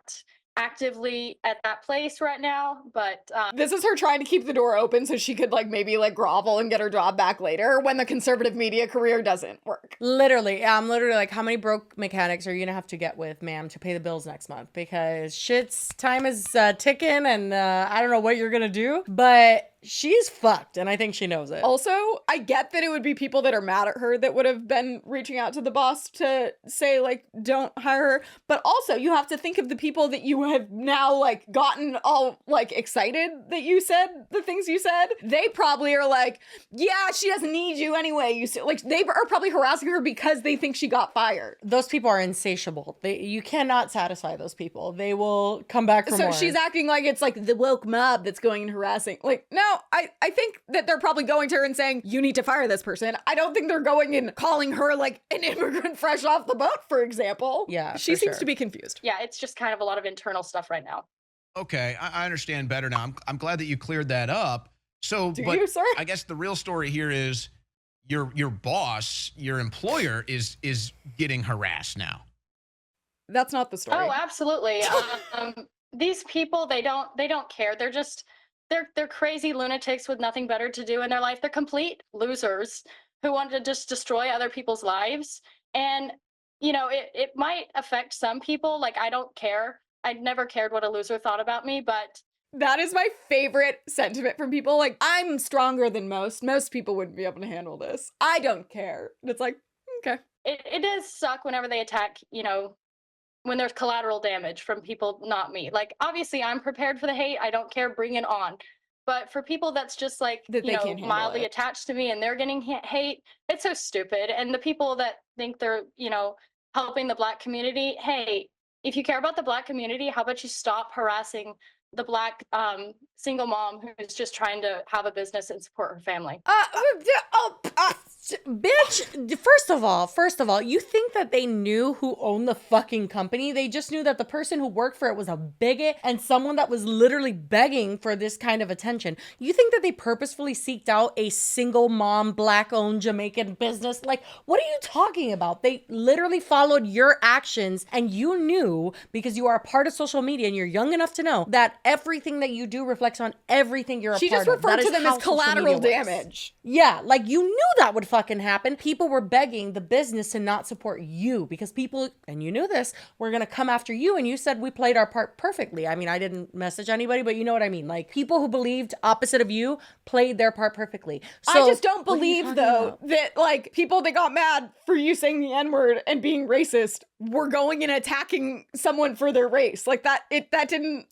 actively at that place right now, but This is her trying to keep the door open so she could like maybe like grovel and get her job back later when the conservative media career doesn't work. Literally, I'm literally like, how many broke mechanics are you gonna have to get with, ma'am, to pay the bills next month? Because shit's time is ticking, and I don't know what you're gonna do, but she's fucked, and I think she knows it. Also, I get that it would be people that are mad at her that would have been reaching out to the boss to say, like, don't hire her. But also, you have to think of the people that you have now, like, gotten all, like, excited that you said the things you said. They probably are like, yeah, she doesn't need you anyway. Like, they are probably harassing her because they think she got fired. Those people are insatiable. You cannot satisfy those people. They will come back for more. So she's acting like it's like the woke mob that's going and harassing. Like, no, I think that they're probably going to her and saying, you need to fire this person. I don't think they're going and calling her like an immigrant fresh off the boat, for example. Yeah, she for seems sure. to be confused. yeah, it's just kind of a lot of internal stuff right now. Okay, I understand better now. I'm glad that you cleared that up. So, Do but you, sir? I guess the real story here is your boss, your employer is getting harassed now. That's not the story. Oh, absolutely. These people, they don't care. They're crazy lunatics with nothing better to do in their life. They're complete losers who want to just destroy other people's lives. And, you know, it might affect some people. Like, I don't care. I never cared what a loser thought about me, but That is my favorite sentiment from people. Like, I'm stronger than most. Most people wouldn't be able to handle this. I don't care. And it's like, okay. it does suck whenever they attack, you know, when there's collateral damage from people, not me. Like, obviously, I'm prepared for the hate. I don't care. Bring it on. But for people that's just like, That you they know, can't handle mildly it. attached to me and they're getting hate, it's so stupid. And the people that think they're, you know, helping the Black community, hey, if you care about the Black community, how about you stop harassing the Black Bitch, first of all, you think that they knew who owned the fucking company? They just knew that the person who worked for it was a bigot and someone that was literally begging for this kind of attention. You think that they purposefully seeked out a single mom, black-owned Jamaican business? Like, what are you talking about? They literally followed your actions, and you knew, because you are a part of social media and you're young enough to know that everything that you do reflects on everything you're a She part just of. referred That to is them how as social media collateral works. damage. Yeah, like you knew that would fucking happen. People were begging the business to not support you because people, and you knew this, were going to come after you, and you said we played our part perfectly. I mean, I didn't message anybody, but you know what I mean. Like, people who believed opposite of you played their part perfectly. So, I just don't what are you believe, talking though, about? that, like, people that got mad for you saying the N-word and being racist were going and attacking someone for their race. Like, the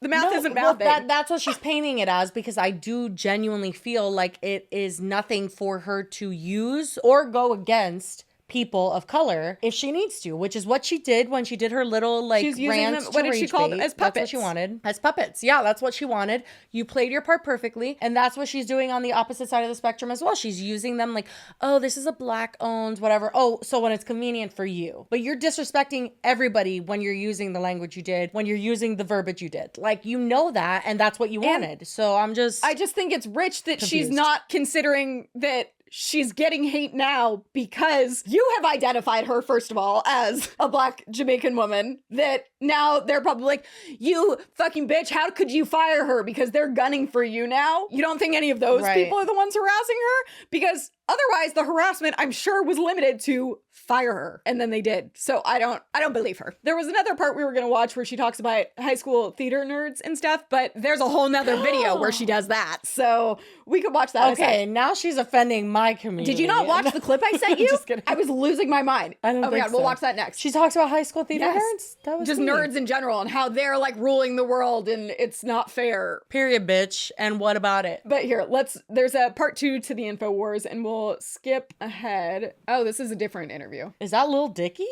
math isn't well, mathing. that's what she's painting it as, because I do genuinely feel like it is nothing for her to use or go against people of color if she needs to, which is what she did when she did her little like She's using rants them, to what did she rage call them? bait. As That's what puppets. she wanted. As puppets. Yeah, that's what she wanted. You played your part perfectly, and that's what she's doing on the opposite side of the spectrum as well. She's using them like, oh, this is a black owned whatever. Oh, so when it's convenient for you. But you're disrespecting everybody when you're using the language you did, when you're using the verbiage you did. Like, you know that, and that's what you wanted. So I just think it's rich that she's confused. not considering that she's getting hate now because you have identified her, first of all, as a black Jamaican woman, that now they're probably like, you fucking bitch, how could you fire her? Because they're gunning for you now. You don't think any of those Right. people are the ones harassing her? Because otherwise the harassment, I'm sure, was limited to fire her. And then they did. So I don't believe her. There was another part we were going to watch where she talks about high school theater nerds and stuff, but there's a whole nother video where she does that. So we could watch that. Okay, now she's offending my community. Did you not watch the clip I sent you? Just kidding. I was losing my mind. I don't Oh my think God, we'll so. watch that next. She talks about high school theater Yes. nerds? That was just sweet. nerds in general and how they're like ruling the world and it's not fair. Period, bitch. And what about it? But here, there's a part 2 to the InfoWars and we'll skip ahead. Oh, this is a different interview. Is that Lil Dicky?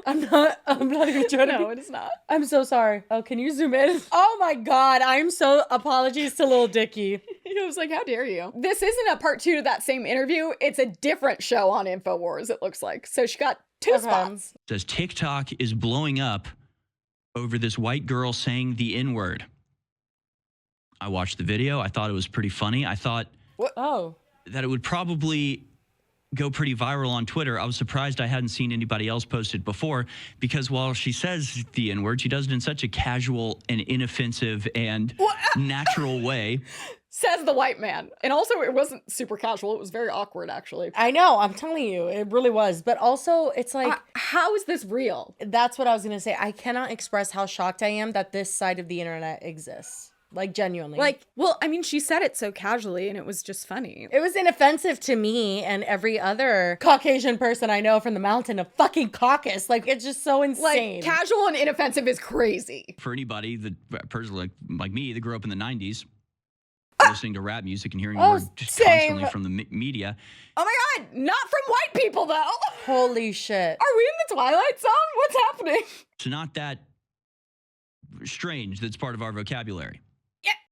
I'm not even trying to. No, it is not. I'm so sorry. Oh, can you zoom in? Oh my God. I'm so apologies to Lil Dicky. I was like, how dare you? This isn't a part 2 to that same interview. It's a different show on InfoWars, it looks like. So she got 2 spots. Says TikTok is blowing up over this white girl saying the N-word. I watched the video. I thought it was pretty funny. I thought that it would probably go pretty viral on Twitter. I was surprised I hadn't seen anybody else post it before, because while she says the N-word, she does it in such a casual and inoffensive and natural way. Says the white man. And also, it wasn't super casual. It was very awkward, actually. I know. I'm telling you, it really was. But also, it's like, how is this real? That's what I was going to say. I cannot express how shocked I am that this side of the internet exists. Like, genuinely. Like, well, I mean, she said it so casually and it was just funny. It was inoffensive to me and every other Caucasian person I know from the mountain of fucking Caucasus. Like, it's just so insane. Like, casual and inoffensive is crazy. For anybody, the person like me that grew up in the 90s, listening to rap music and hearing the word just constantly from the media. Oh my God, not from white people, though. Holy shit. Are we in the Twilight Zone? What's happening? It's not that strange that's part of our vocabulary.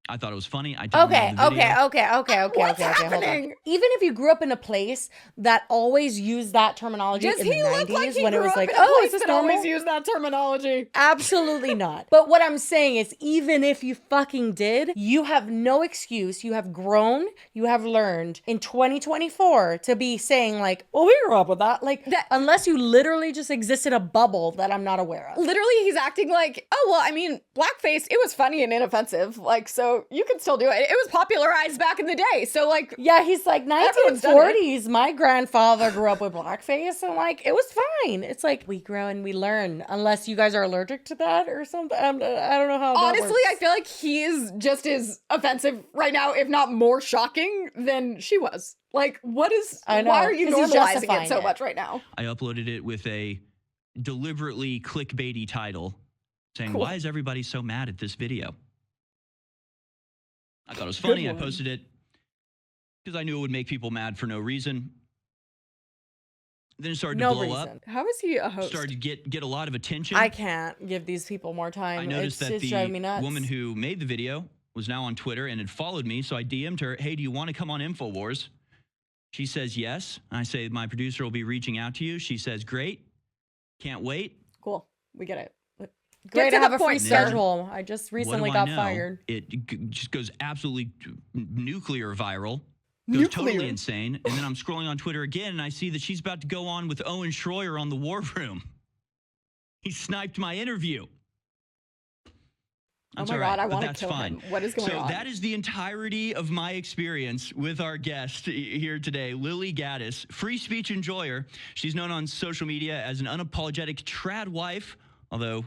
I thought it was funny. I Okay. Hold on. Even if you grew up in a place that always used that terminology in the 90s when it was like, oh, is this normal? Always use that terminology. Absolutely not. But what I'm saying is, even if you fucking did, you have no excuse. You have grown. You have learned in 2024 to be saying like, well, we grew up with that. Like, unless you literally just exist in a bubble that I'm not aware of. Literally, he's acting like, oh, well, I mean, blackface, it was funny and inoffensive. Like, so you can still do it. It was popularized back in the day. So, like, yeah, he's like 1940s. My grandfather grew up with blackface, and like, it was fine. It's like, we grow and we learn, unless you guys are allergic to that or something. I don't know how honestly, that works. I feel like he is just as offensive right now, if not more shocking than she was. Like, what is, I know, why are you 'cause he's normalizing justifying it so it. much right now? I uploaded it with a deliberately clickbaity title saying, Cool. why is everybody so mad at this video? I thought it was funny. I posted it because I knew it would make people mad for no reason. Then it started to blow up. How is he a host? Started to get a lot of attention. I can't give these people more time. I noticed it's that driving me the nuts. woman who made the video was now on Twitter and had followed me. So I DM'd her, hey, do you want to come on InfoWars? She says yes. I say, my producer will be reaching out to you. She says, great. Can't wait. Cool. We get it. Great to have a free point, sir. schedule. I just recently got fired. It just goes absolutely nuclear viral. Goes totally insane. And then I'm scrolling on Twitter again, and I see that she's about to go on with Owen Schroyer on The War Room. He sniped my interview. Oh my God, I want to kill him. What is going on? So that is the entirety of my experience with our guest here today, Lily Gaddis, free speech enjoyer. She's known on social media as an unapologetic trad wife, although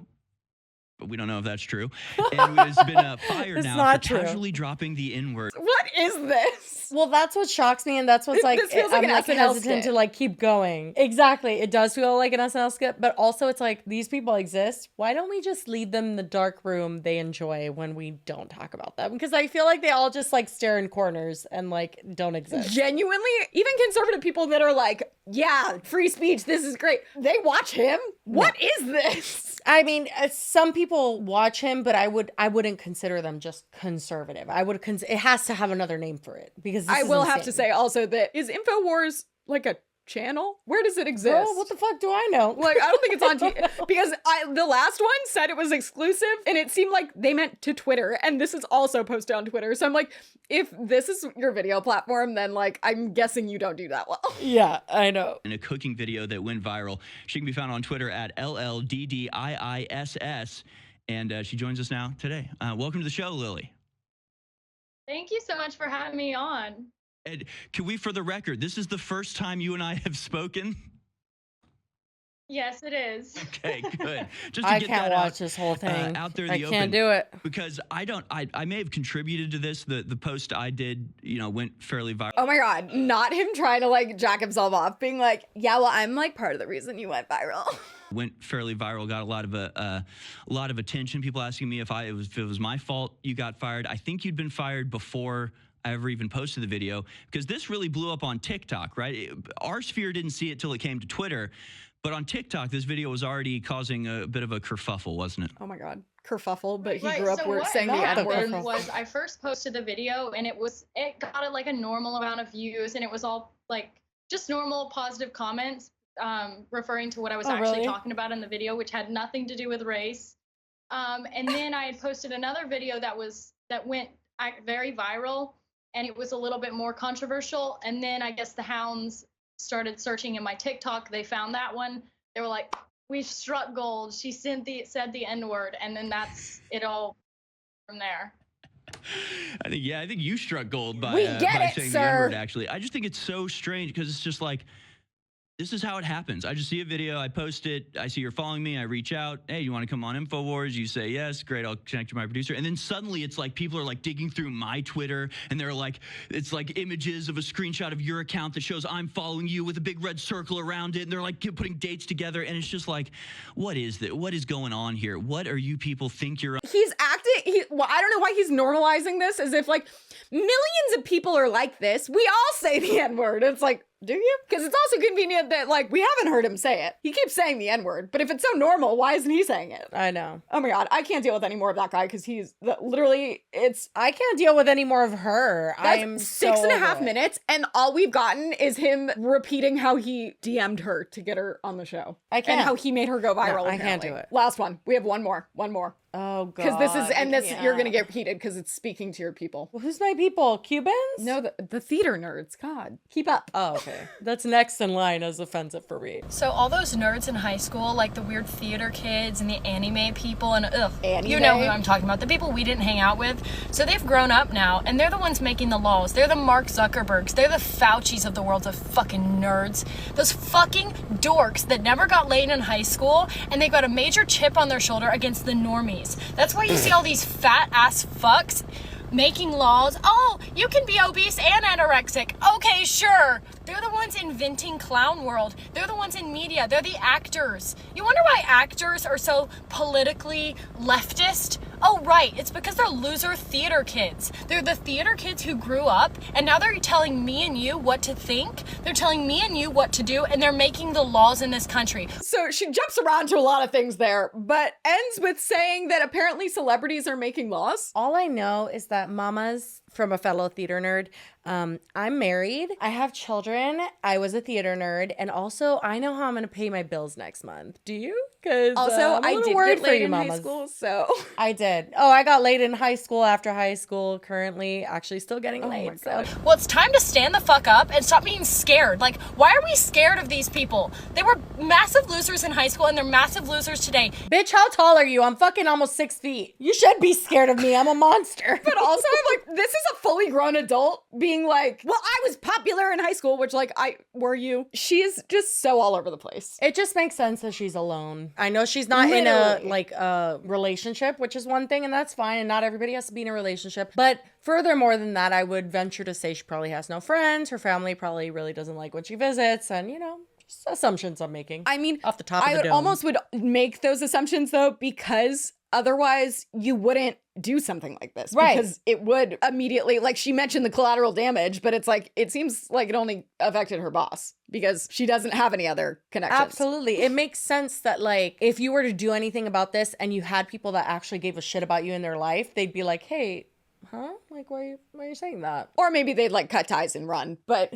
we don't know if that's true, and has been fired now for casually dropping the N-word. What is this? Well, that's what shocks me, and that's what's like, I'm like hesitant to like keep going. Exactly. It does feel like an SNL skit, but also it's like, these people exist. Why don't we just leave them in the dark room they enjoy when we don't talk about them? Because I feel like they all just like stare in corners and like don't exist. Genuinely, even conservative people that are like, yeah, free speech, this is great. They watch him. What is this? I mean, some people watch him, but I wouldn't consider them just conservative. It has to have another name for it, because this I will have to say also that is InfoWars like a channel? Where does it exist? Oh, what the fuck do I know? Like, I don't think it's on TV because the last one said it was exclusive, and it seemed like they meant to Twitter, and this is also posted on Twitter. So I'm like, if this is your video platform, then like I'm guessing you don't do that well. Yeah, I know. In a cooking video that went viral, she can be found on Twitter at LLDDIISS, and she joins us now today. Welcome to the show, Lily. Thank you so much for having me on. And can we, for the record, this is the first time you and I have spoken? Yes, it is. Okay, good. Just I can't watch this whole thing. Out there in the I open. can't do it. Because I may have contributed to this. The post I did, went fairly viral. Oh my God, not him trying to like jack himself off, being like, yeah, well, I'm like part of the reason you went viral. Went fairly viral, got a lot of attention. People asking me if it was my fault you got fired. I think you'd been fired before I ever even posted the video, because this really blew up on TikTok, right? Our sphere didn't see it till it came to Twitter, but on TikTok, this video was already causing a bit of a kerfuffle, wasn't it? Oh my God, kerfuffle, but he Right, grew up so saying the N-word. Was I first posted the video, and it got like a normal amount of views, and it was all like just normal positive comments referring to what I was actually talking about in the video, which had nothing to do with race. And then I had posted another video that went very viral, and it was a little bit more controversial. And then I guess the hounds started searching in my TikTok. They found that one. They were like, "We've struck gold. She said the N-word," and then that's it all from there. I think you struck gold by saying the N-word. Actually, I just think it's so strange, because it's just like, this is how it happens. I just see a video, I post it, I see you're following me, I reach out, hey, you want to come on InfoWars? You say yes, great, I'll connect to my producer. And then suddenly it's like people are like digging through my Twitter, and they're like, it's like images of a screenshot of your account that shows I'm following you with a big red circle around it, and they're like putting dates together, and it's just like, what is that? What is going on here? What are you people think you're... He's acting, I don't know why he's normalizing this as if like millions of people are like this. We all say the N-word. It's like, do you? Because it's also convenient that, like, we haven't heard him say it. He keeps saying the N-word, but if it's so normal, why isn't he saying it? I know. Oh my God, I can't deal with any more of that guy, because he's literally, I can't deal with any more of her. I'm 6.5 minutes, and all we've gotten is him repeating how he DM'd her to get her on the show. I can't. And how he made her go viral. No, I can't do it. Last one. We have one more. Oh God. Because this is, and this, you're going to get heated because it's speaking to your people. Well, who's my people? Cubans? No, the theater nerds. God, keep up. Oh, okay. That's next in line as offensive for me. So all those nerds in high school, like the weird theater kids and the anime people, and anime? You know who I'm talking about, the people we didn't hang out with. So they've grown up now, and they're the ones making the laws. They're the Mark Zuckerbergs. They're the Faucis of the world of fucking nerds. Those fucking dorks that never got laid in high school, and they got a major chip on their shoulder against the normies. That's why you see all these fat ass fucks making laws. Oh, you can be obese and anorexic. Okay, sure. They're the ones inventing clown world. They're the ones in media. They're the actors. You wonder why actors are so politically leftist? Oh, right. It's because they're loser theater kids. They're the theater kids who grew up, and now they're telling me and you what to think. They're telling me and you what to do, and they're making the laws in this country. So she jumps around to a lot of things there, but ends with saying that apparently celebrities are making laws. All I know is that mamas, from a fellow theater nerd, I'm married. I have children. I was a theater nerd. And also, I know how I'm going to pay my bills next month. Do you? Because Also, I did worried get for laid you, in high mamas. school, so. I did. Oh, I got laid in high school, after high school, currently actually still getting laid. So. Well, it's time to stand the fuck up and stop being scared. Like, why are we scared of these people? They were massive losers in high school, and they're massive losers today. Bitch, how tall are you? I'm fucking almost 6 feet. You should be scared of me. I'm a monster. But also, like, this is a fully grown adult being like, well, I was popular in high school, which, like, were you? She's just so all over the place. It just makes sense that she's alone. I know she's not in a relationship, which is one thing, and that's fine, and not everybody has to be in a relationship. But furthermore than that, I would venture to say she probably has no friends. Her family probably really doesn't like when she visits, and, you know, just assumptions I'm making. I mean, off the top of the I dome. almost would make those assumptions, though, because otherwise you wouldn't do something like this. Right. Because it would immediately, like, she mentioned the collateral damage, but it's like, it seems like it only affected her boss because she doesn't have any other connections. Absolutely. It makes sense that, like, if you were to do anything about this and you had people that actually gave a shit about you in their life, they'd be like, hey, huh? Like, why are you saying that? Or maybe they'd, like, cut ties and run, but...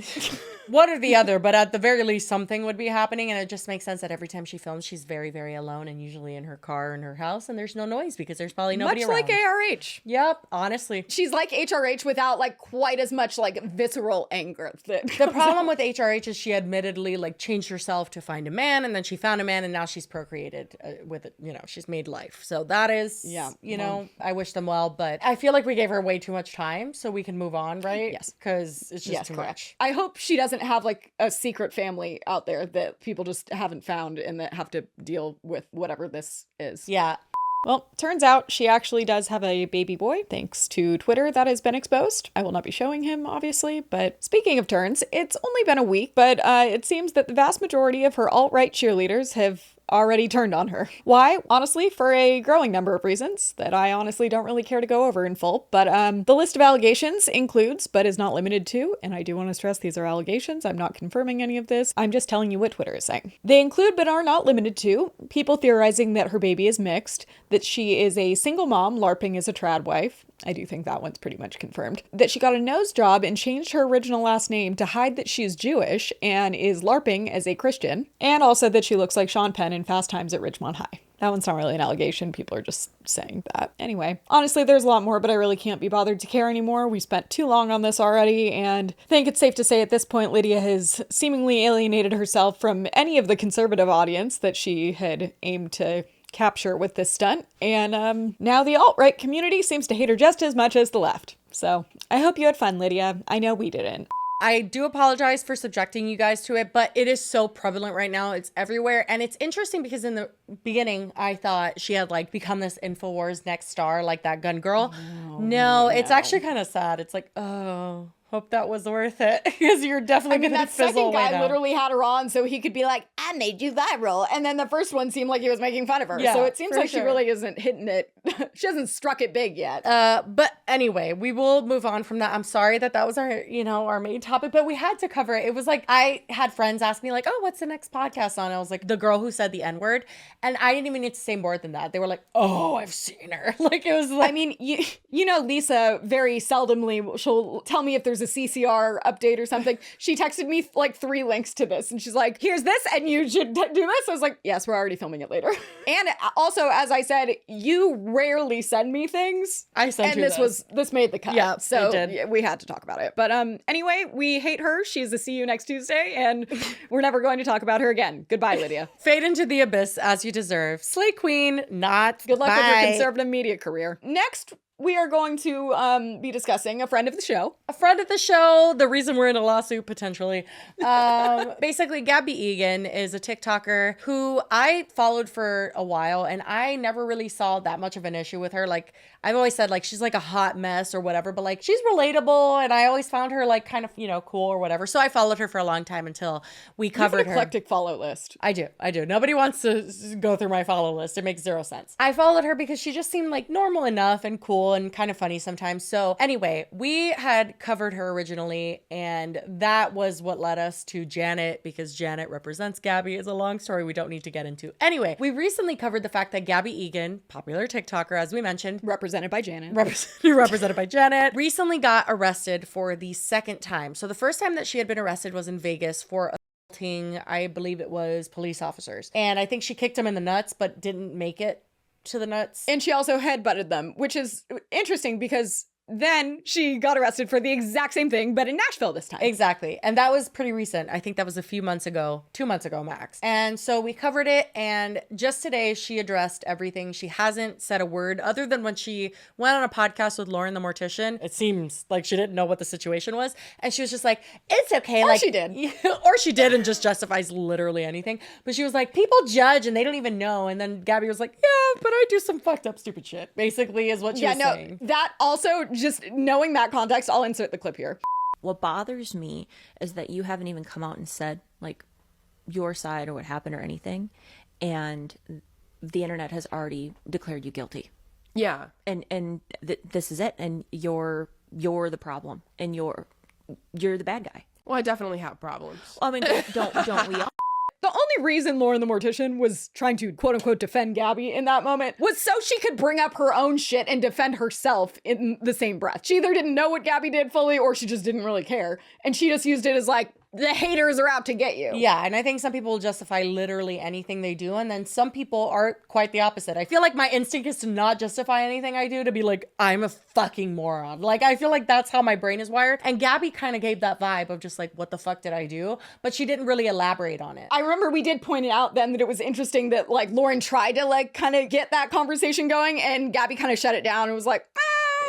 One or the other, but at the very least, something would be happening, and it just makes sense that every time she films, she's very, very alone, and usually in her car in her house, and there's no noise because there's probably nobody around. Much like ARH. Yep, honestly. She's like HRH without, like, quite as much, like, visceral anger. The problem with HRH is she admittedly, like, changed herself to find a man, and then she found a man, and now she's procreated with it. You know, she's made life. So that is, you know, I wish them well, but I feel like we gave her way too much time, so we can move on, right? Yes. Because it's just too much. I hope she doesn't have, like, a secret family out there that people just haven't found and that have to deal with whatever this is. Yeah. Well, turns out she actually does have a baby boy, thanks to Twitter that has been exposed. I will not be showing him, obviously, but speaking of turns, it's only been a week, but it seems that the vast majority of her alt-right cheerleaders have already turned on her. Why? Honestly, for a growing number of reasons that I honestly don't really care to go over in full. But the list of allegations includes, but is not limited to, and I do want to stress these are allegations, I'm not confirming any of this, I'm just telling you what Twitter is saying. They include, but are not limited to, people theorizing that her baby is mixed, that she is a single mom LARPing as a trad wife. I do think that one's pretty much confirmed. That she got a nose job and changed her original last name to hide that she is Jewish and is LARPing as a Christian. And also that she looks like Sean Penn in Fast Times at Ridgemont High. That one's not really an allegation. People are just saying that. Anyway, honestly, there's a lot more, but I really can't be bothered to care anymore. We spent too long on this already, and I think it's safe to say at this point, Lydia has seemingly alienated herself from any of the conservative audience that she had aimed to capture with this stunt. And now the alt-right community seems to hate her just as much as the left. So I hope you had fun, Lydia. I know we didn't. I do apologize for subjecting you guys to it, but it is so prevalent right now. It's everywhere. And it's interesting because in the beginning, I thought she had like become this InfoWars next star, like that gun girl. No, it's actually kind of sad. It's like, oh, hope that was worth it because you're definitely going to that fizzle second away guy now. literally had her on so he could be like, I made you viral. And then the first one seemed like he was making fun of her. Yeah, so it seems for like she sure. really isn't hitting it. She hasn't struck it big yet. But anyway, we will move on from that. I'm sorry that was our, our main topic, but we had to cover it. It was like, I had friends ask me like, oh, what's the next podcast on? I was like, the girl who said the N-word. And I didn't even need to say more than that. They were like, oh, I've seen her. Like, it was like, I mean, you know, Lisa very seldomly, she'll tell me if there's a CCR update or something. She texted me like 3 links to this and she's like, here's this and you should do this. I was like, yes, we're already filming it later. And also, as I said, you rarely send me things. I sent and you this made the cut. Yeah, so it did. yeah, we had to talk about it. But anyway, we hate her. She's a see you next Tuesday and we're never going to talk about her again. Goodbye, Lydia. Fade into the abyss as you deserve. Slay queen, not. Good luck with Bye. your conservative media career. Next, we are going to be discussing a friend of the show. A friend of the show, the reason we're in a lawsuit, potentially. Basically, Gabbie Egan is a TikToker who I followed for a while, and I never really saw that much of an issue with her. Like, I've always said, like, she's like a hot mess or whatever, but like, she's relatable, and I always found her like kind of, you know, cool or whatever. So I followed her for a long time until we covered her. Eclectic follow list. I do. Nobody wants to go through my follow list. It makes zero sense. I followed her because she just seemed like normal enough and cool and kind of funny sometimes. So anyway, we had covered her originally, and that was what led us to Janet, because Janet represents Gabbie. It's a long story we don't need to get into. Anyway, we recently covered the fact that Gabbie Egan, popular TikToker, as we mentioned, represented by Janet, represented by Janet, recently got arrested for the second time. So the first time that she had been arrested was in Vegas for assaulting, I believe it was police officers. And I think she kicked him in the nuts, but didn't make it to the nuts. And she also headbutted them, which is interesting because then she got arrested for the exact same thing, but in Nashville this time. Exactly. And that was pretty recent. I think that was a few months ago, 2 months ago max. And so we covered it, and just today she addressed everything. She hasn't said a word other than when she went on a podcast with Lauren the Mortician. It seems like she didn't know what the situation was. And she was just like, it's okay. Or like she did. Or she did, and just justifies literally anything. But she was like, people judge and they don't even know. And then Gabbie was like, yeah, but I do some fucked up stupid shit, basically is what she was saying. That also, just knowing that context, I'll insert the clip here. What bothers me is that you haven't even come out and said like your side or what happened or anything, and the internet has already declared you guilty. Yeah. And this is it, and you're the problem, and you're the bad guy. Well, I definitely have problems. I mean, don't we all? The only reason Lauren the Mortician was trying to quote unquote defend Gabbie in that moment was so she could bring up her own shit and defend herself in the same breath. She either didn't know what Gabbie did fully, or she just didn't really care. And she just used it as like, the haters are out to get you. Yeah, and I think some people will justify literally anything they do, and then some people are quite the opposite. I feel like my instinct is to not justify anything I do, to be like, I'm a fucking moron. Like, I feel like that's how my brain is wired. And Gabbie kind of gave that vibe of just like, what the fuck did I do? But she didn't really elaborate on it. I remember we did point it out then that it was interesting that like Lauren tried to like kind of get that conversation going, and Gabbie kind of shut it down and was like,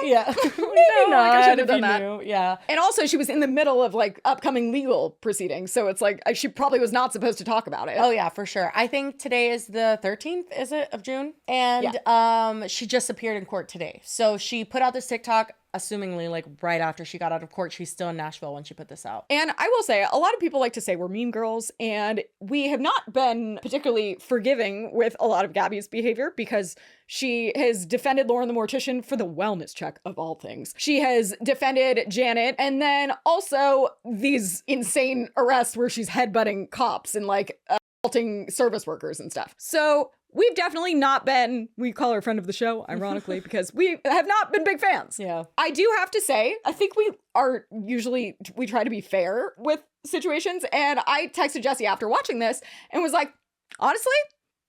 yeah, maybe not. I should have done that. Knew. Yeah. And also she was in the middle of like upcoming legal proceedings. So it's like, she probably was not supposed to talk about it. Oh yeah, for sure. I think today is the 13th, is it, of June? And she just appeared in court today. So she put out this TikTok, assumingly like right after she got out of court. She's still in Nashville when she put this out. And I will say, a lot of people like to say we're mean girls, and we have not been particularly forgiving with a lot of Gabbie's behavior, because she has defended Lauren the Mortician for the wellness check of all things. She has defended Janet, and then also these insane arrests where she's headbutting cops and like assaulting service workers and stuff. So we've definitely not been, we call her friend of the show, ironically, because we have not been big fans. Yeah. I do have to say, I think we try to be fair with situations. And I texted Jesse after watching this and was like, honestly,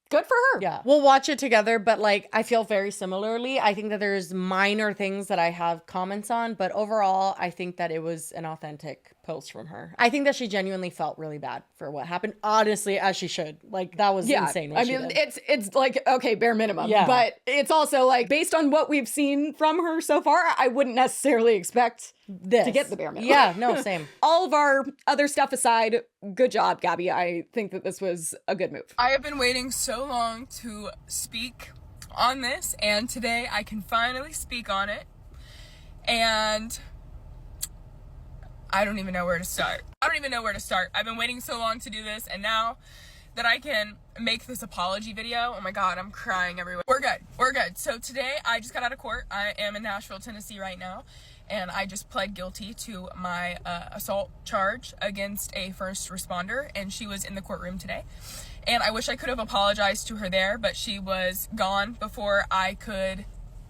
good for her. Yeah. We'll watch it together, but like, I feel very similarly. I think that there's minor things that I have comments on, but overall, I think that it was an authentic post from her. I think that she genuinely felt really bad for what happened, honestly, as she should. Like, that was insane what she did. It's like, okay, bare minimum. Yeah. But it's also like, based on what we've seen from her so far, I wouldn't necessarily expect this to get the bare minimum. Yeah, no, same. All of our other stuff aside, good job, Gabbie. I think that this was a good move. I have been waiting so long to speak on this, and today I can finally speak on it. And I don't even know where to start. I've been waiting so long to do this, and now that I can make this apology video, oh my God, I'm crying everywhere. We're good. So today I just got out of court. I am in Nashville, Tennessee right now, and I just pled guilty to my assault charge against a first responder, and she was in the courtroom today. And I wish I could have apologized to her there, but she was gone before I could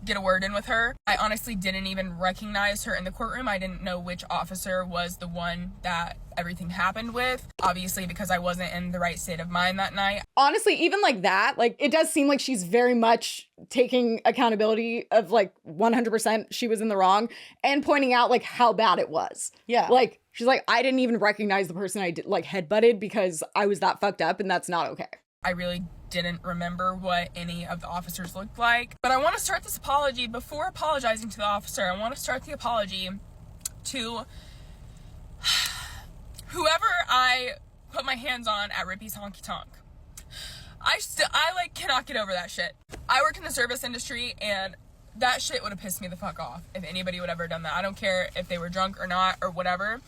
get a word in with her. I honestly didn't even recognize her in the courtroom. I didn't know which officer was the one that everything happened with, obviously because I wasn't in the right state of mind that night. Honestly, even like that, like it does seem like she's very much taking accountability of like 100% she was in the wrong and pointing out like how bad it was. Yeah. Like she's like, I didn't even recognize the person I did like headbutted because I was that fucked up, and that's not okay. I really didn't remember what any of the officers looked like. But I want to start this apology, before apologizing to the officer, I want to start the apology to whoever I put my hands on at Rippy's Honky Tonk. I like cannot get over that shit. I work in the service industry, and that shit would have pissed me the fuck off if anybody would ever done that. I don't care if they were drunk or not or whatever.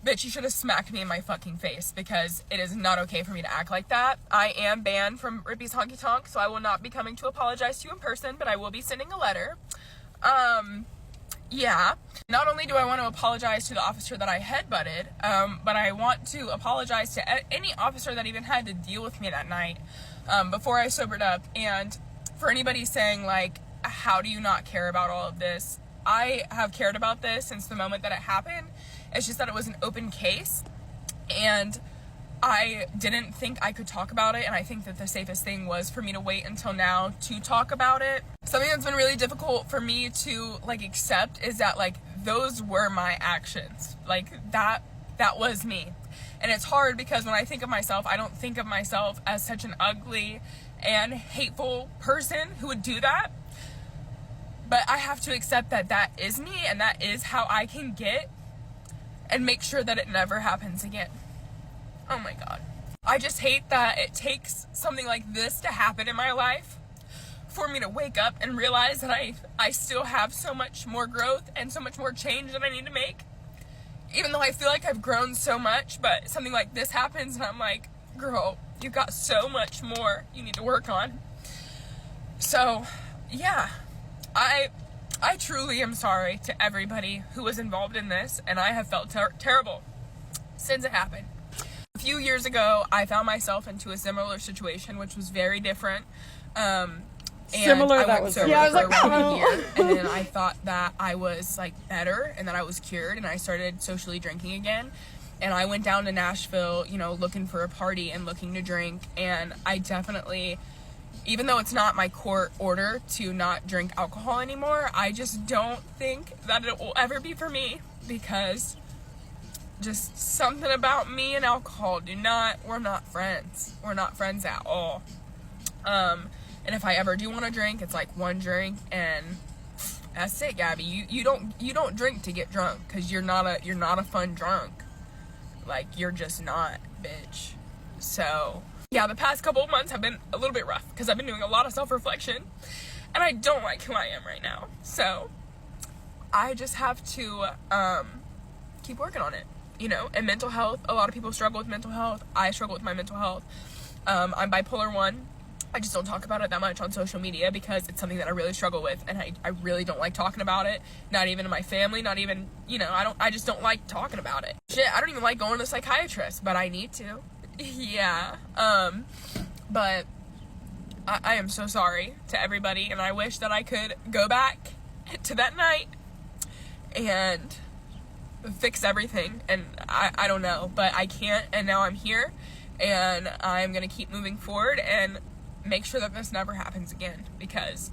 Bitch, you should have smacked me in my fucking face, because it is not okay for me to act like that. I am banned from Rippy's Honky Tonk, so I will not be coming to apologize to you in person, but I will be sending a letter. Yeah. Not only do I want to apologize to the officer that I headbutted, but I want to apologize to any officer that even had to deal with me that night before I sobered up. And for anybody saying, like, how do you not care about all of this? I have cared about this since the moment that it happened. It's just that it was an open case, and I didn't think I could talk about it, and I think that the safest thing was for me to wait until now to talk about it. Something that's been really difficult for me to, like, accept is that, like, those were my actions. Like, that was me. And it's hard because when I think of myself, I don't think of myself as such an ugly and hateful person who would do that. But I have to accept that that is me, and that is how I can get, and make sure that it never happens again. Oh my God. I just hate that it takes something like this to happen in my life for me to wake up and realize that I still have so much more growth and so much more change that I need to make. Even though I feel like I've grown so much, but something like this happens and I'm like, girl, you got so much more you need to work on. So, yeah. I truly am sorry to everybody who was involved in this, and I have felt terrible since it happened. A few years ago, I found myself into a similar situation, which was very different. And Similar, I that went was sober good. Yeah, I was for like, around oh. a year, and then I thought that I was, like, better and that I was cured, and I started socially drinking again. And I went down to Nashville, you know, looking for a party and looking to drink, and I definitely, even though it's not my court order to not drink alcohol anymore, I just don't think that it will ever be for me, because just something about me and alcohol we're not friends. We're not friends at all. And if I ever do want to drink, it's like one drink, and that's it, Gabbie. You don't drink to get drunk, because you're not a fun drunk. Like, you're just not, bitch. So yeah, the past couple of months have been a little bit rough because I've been doing a lot of self-reflection, and I don't like who I am right now. So I just have to keep working on it, you know. And mental health, a lot of people struggle with mental health. I struggle with my mental health. I'm bipolar 1. I just don't talk about it that much on social media because it's something that I really struggle with, and I really don't like talking about it. Not even in my family, not even, you know, I just don't like talking about it. Shit, I don't even like going to a psychiatrist, but I need to. Yeah. But I am so sorry to everybody, and I wish that I could go back to that night and fix everything, and I don't know, but I can't, and now I'm here, and I'm gonna keep moving forward and make sure that this never happens again, because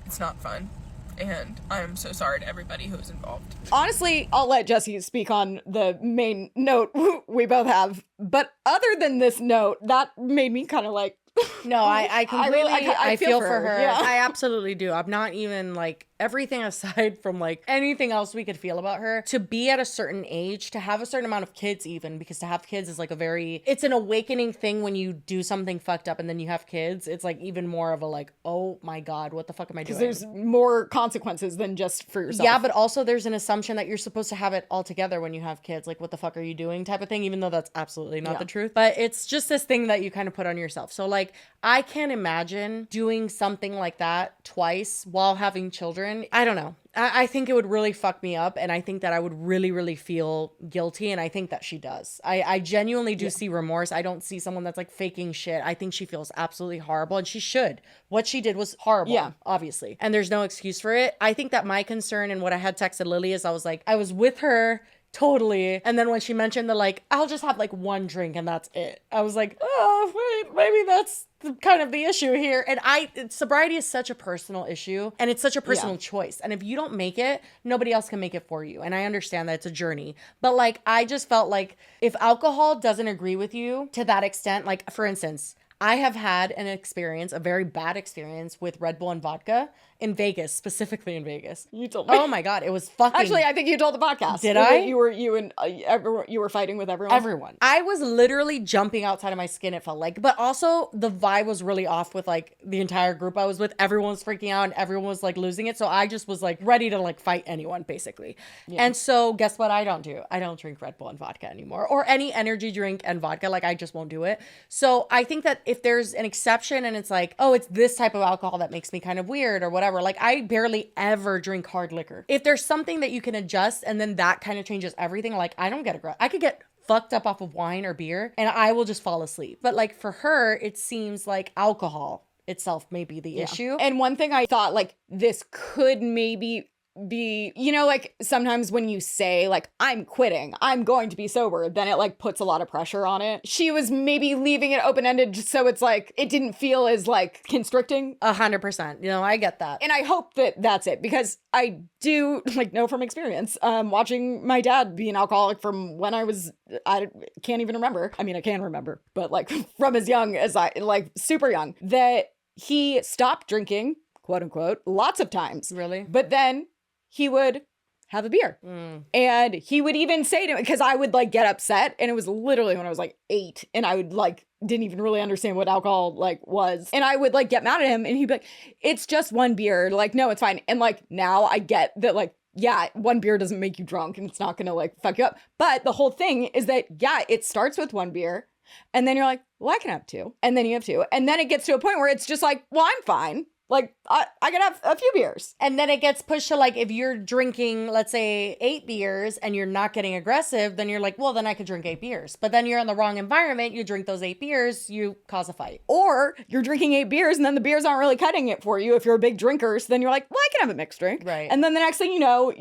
it's not fun. And I'm so sorry to everybody who's involved. Honestly, I'll let Jesse speak on the main note we both have. But other than this note, that made me kind of like... No, I completely, I feel for her. Yeah. I absolutely do. I'm not even, like, everything aside from, like, anything else we could feel about her, to be at a certain age, to have a certain amount of kids even, because to have kids is, like, it's an awakening thing when you do something fucked up and then you have kids. It's, like, even more of a, like, oh my God, what the fuck am I doing? Because there's more consequences than just for yourself. Yeah, but also there's an assumption that you're supposed to have it all together when you have kids. Like, what the fuck are you doing type of thing, even though that's absolutely not the truth. But it's just this thing that you kind of put on yourself. So, like, I can't imagine doing something like that twice while having children. I don't know. I think it would really fuck me up, and I think that I would really, really feel guilty, and I think that she does. I genuinely do see remorse. I don't see someone that's, like, faking shit. I think she feels absolutely horrible, and she should. What she did was horrible, obviously, and there's no excuse for it. I think that my concern and what I had texted Lily is I was like, I was with her Totally. And then when she mentioned the like, I'll just have like one drink and that's it. I was like, oh, wait, maybe that's kind of the issue here. And sobriety is such a personal issue and it's such a personal choice. And if you don't make it, nobody else can make it for you. And I understand that it's a journey. But like, I just felt like if alcohol doesn't agree with you to that extent, like for instance, I have had an experience, a very bad experience with Red Bull and vodka in Vegas, specifically in Vegas. You told me. Oh my God, it was fucking. Actually, I think you told the podcast. Did I? You were fighting with everyone. Everyone. I was literally jumping outside of my skin. It felt like, but also the vibe was really off with like the entire group I was with. Everyone was freaking out and everyone was like losing it. So I just was like ready to like fight anyone basically. Yeah. And so guess what? I don't do. I don't drink Red Bull and vodka anymore, or any energy drink and vodka. Like I just won't do it. So I think that if there's an exception and it's like, oh, it's this type of alcohol that makes me kind of weird or whatever. Like I barely ever drink hard liquor. If there's something that you can adjust and then that kind of changes everything, like I don't get aggressive. I could get fucked up off of wine or beer and I will just fall asleep. But like for her, it seems like alcohol itself may be the issue. And one thing I thought like this could maybe be, you know, like sometimes when you say like, I'm quitting, I'm going to be sober, then it like puts a lot of pressure on it. She was maybe leaving it open-ended just so it's like, it didn't feel as like constricting. 100%. You know, I get that. And I hope that that's it because I do like know from experience, watching my dad be an alcoholic from when I can't even remember. I mean, I can remember, but like from as young as like super young, that he stopped drinking, quote unquote, lots of times. Really? But then he would have a beer. And he would even say to me, because I would like get upset. And it was literally when I was like 8 and I would like, didn't even really understand what alcohol like was. And I would like get mad at him and he'd be like, it's just one beer. Like, no, it's fine. And like, now I get that like, yeah, one beer doesn't make you drunk and it's not going to like fuck you up. But the whole thing is that, yeah, it starts with one beer. And then you're like, well, I can have 2. And then you have 2. And then it gets to a point where it's just like, well, I'm fine. Like, I could have a few beers. And then it gets pushed to like, if you're drinking, let's say 8 beers and you're not getting aggressive, then you're like, well, then I could drink 8 beers. But then you're in the wrong environment. You drink those 8 beers, you cause a fight. Or you're drinking 8 beers and then the beers aren't really cutting it for you if you're a big drinker. So then you're like, well, I can have a mixed drink. Right. And then the next thing you know,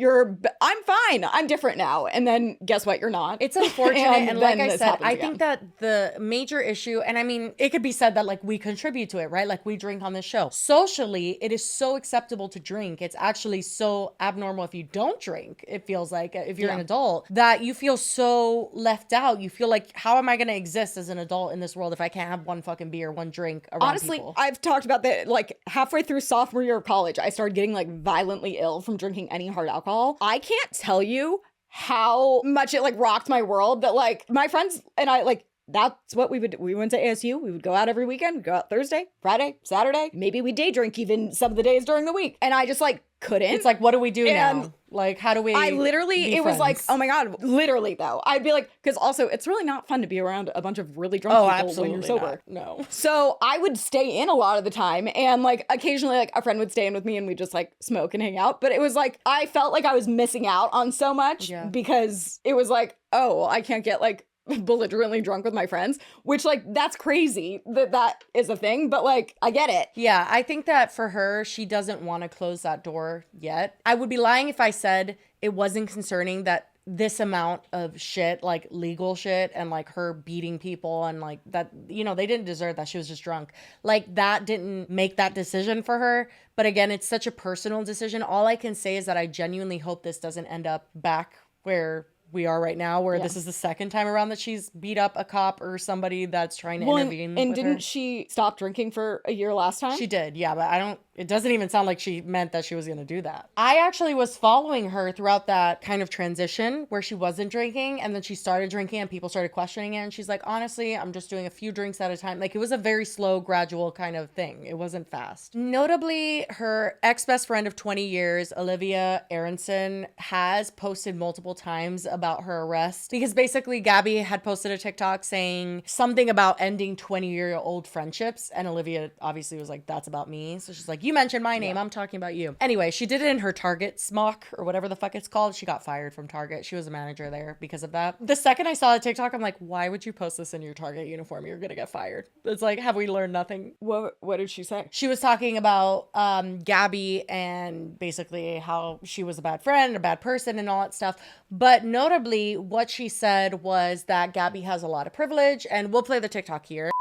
I'm fine. I'm different now. And then guess what? You're not. It's unfortunate. and like I said, I think that the major issue, and I mean, it could be said that like we contribute to it, right? Like we drink on this show. Socially, it is so acceptable to drink. It's actually so abnormal if you don't drink. It feels like if you're an adult that you feel so left out. You feel like, how am I going to exist as an adult in this world if I can't have one fucking beer, one drink around Honestly, people? I've talked about that like halfway through sophomore year of college, I started getting like violently ill from drinking any hard alcohol. I can't tell you how much it like rocked my world that like my friends and I like, that's what we would do. We went to ASU. We would go out every weekend. We'd go out Thursday, Friday, Saturday. Maybe we day drink even some of the days during the week. And I just like couldn't. It's like, what do we do now? Like, how do we I literally, it was friends? like, oh my God, literally though. I'd be like, because also it's really not fun to be around a bunch of really drunk people when you're sober. No. So I would stay in a lot of the time. And like occasionally like a friend would stay in with me and we'd just like smoke and hang out. But it was like, I felt like I was missing out on so much because it was like, oh, I can't get like belligerently drunk with my friends, which like that's crazy that is a thing, but like I get it. Yeah, I think that for her, she doesn't want to close that door yet. I would be lying if I said it wasn't concerning that this amount of shit, like legal shit and like her beating people and like that, you know, they didn't deserve that. She was just drunk. Like that didn't make that decision for her. But again, it's such a personal decision. All I can say is that I genuinely hope this doesn't end up back where we are right now, where this is the second time around that she's beat up a cop or somebody that's trying to intervene. And with didn't her. she stop drinking for a year last time? She did, yeah, but it doesn't even sound like she meant that she was going to do that. I actually was following her throughout that kind of transition where she wasn't drinking and then she started drinking and people started questioning it. And she's like, honestly, I'm just doing a few drinks at a time. Like it was a very slow, gradual kind of thing. It wasn't fast. Notably, her ex-best friend of 20 years, Olivia Aronson, has posted multiple times about her arrest because basically Gabbie had posted a TikTok saying something about ending 20-year-old friendships. And Olivia obviously was like, that's about me. So she's like, You mentioned my name. I'm talking about you. Anyway, she did it in her Target smock or whatever the fuck it's called. She got fired from Target. She was a manager there because of that. The second I saw the TikTok, I'm like, why would you post this in your Target uniform? You're gonna get fired. It's like, have we learned nothing? What did she say? She was talking about Gabbie and basically how she was a bad friend, a bad person, and all that stuff. But notably, what she said was that Gabbie has a lot of privilege, and we'll play the TikTok here.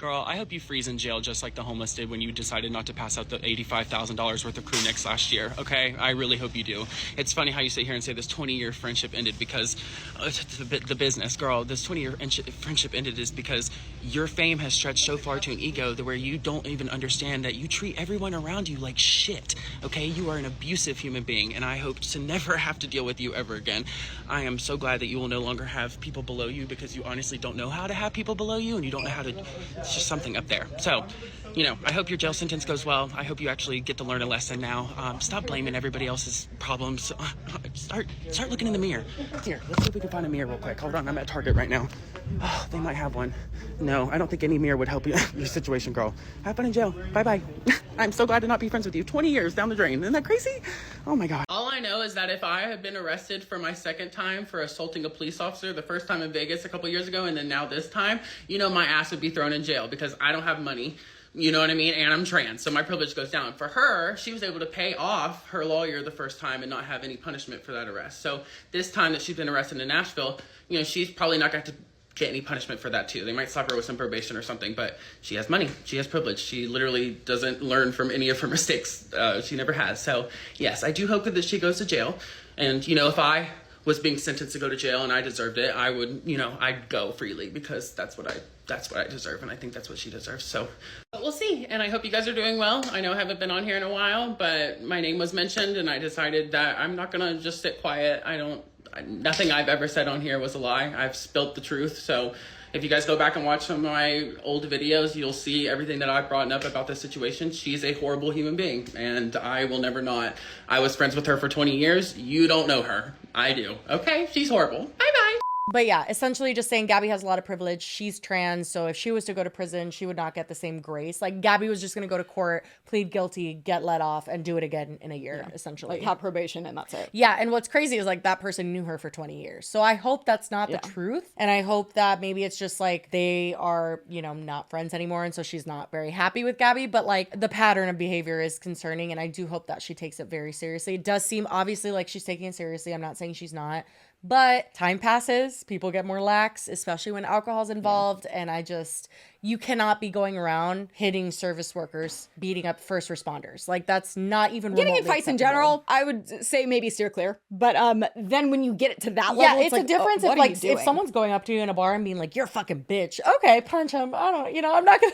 Girl, I hope you freeze in jail just like the homeless did when you decided not to pass out the $85,000 worth of crew necks last year, okay? I really hope you do. It's funny how you sit here and say this 20-year friendship ended because the business. Girl, this 20-year friendship ended is because your fame has stretched so far to an ego that where you don't even understand that you treat everyone around you like shit, okay? You are an abusive human being, and I hope to never have to deal with you ever again. I am so glad that you will no longer have people below you because you honestly don't know how to have people below you, and you don't know how to... It's just something up there. So, you know, I hope your jail sentence goes well. I hope you actually get to learn a lesson now. Stop blaming everybody else's problems. Start looking in the mirror. Here, let's see if we can find a mirror real quick. Hold on, I'm at Target right now. Oh, they might have one. No, I don't think any mirror would help you your situation, girl. Have fun in jail. Bye-bye. I'm so glad to not be friends with you. 20 years down the drain. Isn't that crazy? Oh my God. All I know is that if I had been arrested for my second time for assaulting a police officer, the first time in Vegas a couple years ago, and then now this time, you know, my ass would be thrown in jail because I don't have money. You know what I mean? And I'm trans, so my privilege goes down. For her, she was able to pay off her lawyer the first time and not have any punishment for that arrest. So this time that she's been arrested in Nashville, you know, she's probably not going to get any punishment for that too. They might slap her with some probation or something, but she has money. She has privilege. She literally doesn't learn from any of her mistakes. She never has. So yes, I do hope that she goes to jail. And, you know, if I was being sentenced to go to jail and I deserved it, I would, you know, I'd go freely because that's what I deserve, and I think that's what she deserves. So, but we'll see. And I hope you guys are doing well. I know I haven't been on here in a while, but my name was mentioned, and I decided that I'm not gonna just sit quiet. Nothing I've ever said on here was a lie. I've spilt the truth. So if you guys go back and watch some of my old videos, you'll see everything that I've brought up about this situation. She's a horrible human being, and I will never not. I was friends with her for 20 years. You don't know her. I do. Okay? She's horrible. Bye-bye. But yeah, essentially just saying Gabbie has a lot of privilege. She's trans, so if she was to go to prison, she would not get the same grace. Like, Gabbie was just going to go to court, plead guilty, get let off, and do it again in a year, essentially. Like, have probation, and that's it. Yeah, and what's crazy is, like, that person knew her for 20 years. So I hope that's not the truth. And I hope that maybe it's just, like, they are, you know, not friends anymore, and so she's not very happy with Gabbie. But, like, the pattern of behavior is concerning, and I do hope that she takes it very seriously. It does seem, obviously, like she's taking it seriously. I'm not saying she's not. But time passes, people get more lax, especially when alcohol's involved. And you cannot be going around hitting service workers, beating up first responders. Like, that's not even getting in fights acceptable. In general, I would say maybe steer clear. But then when you get it to that level, it's like, a difference if someone's going up to you in a bar and being like, "You're a fucking bitch." Okay, punch him. I don't, I'm not gonna.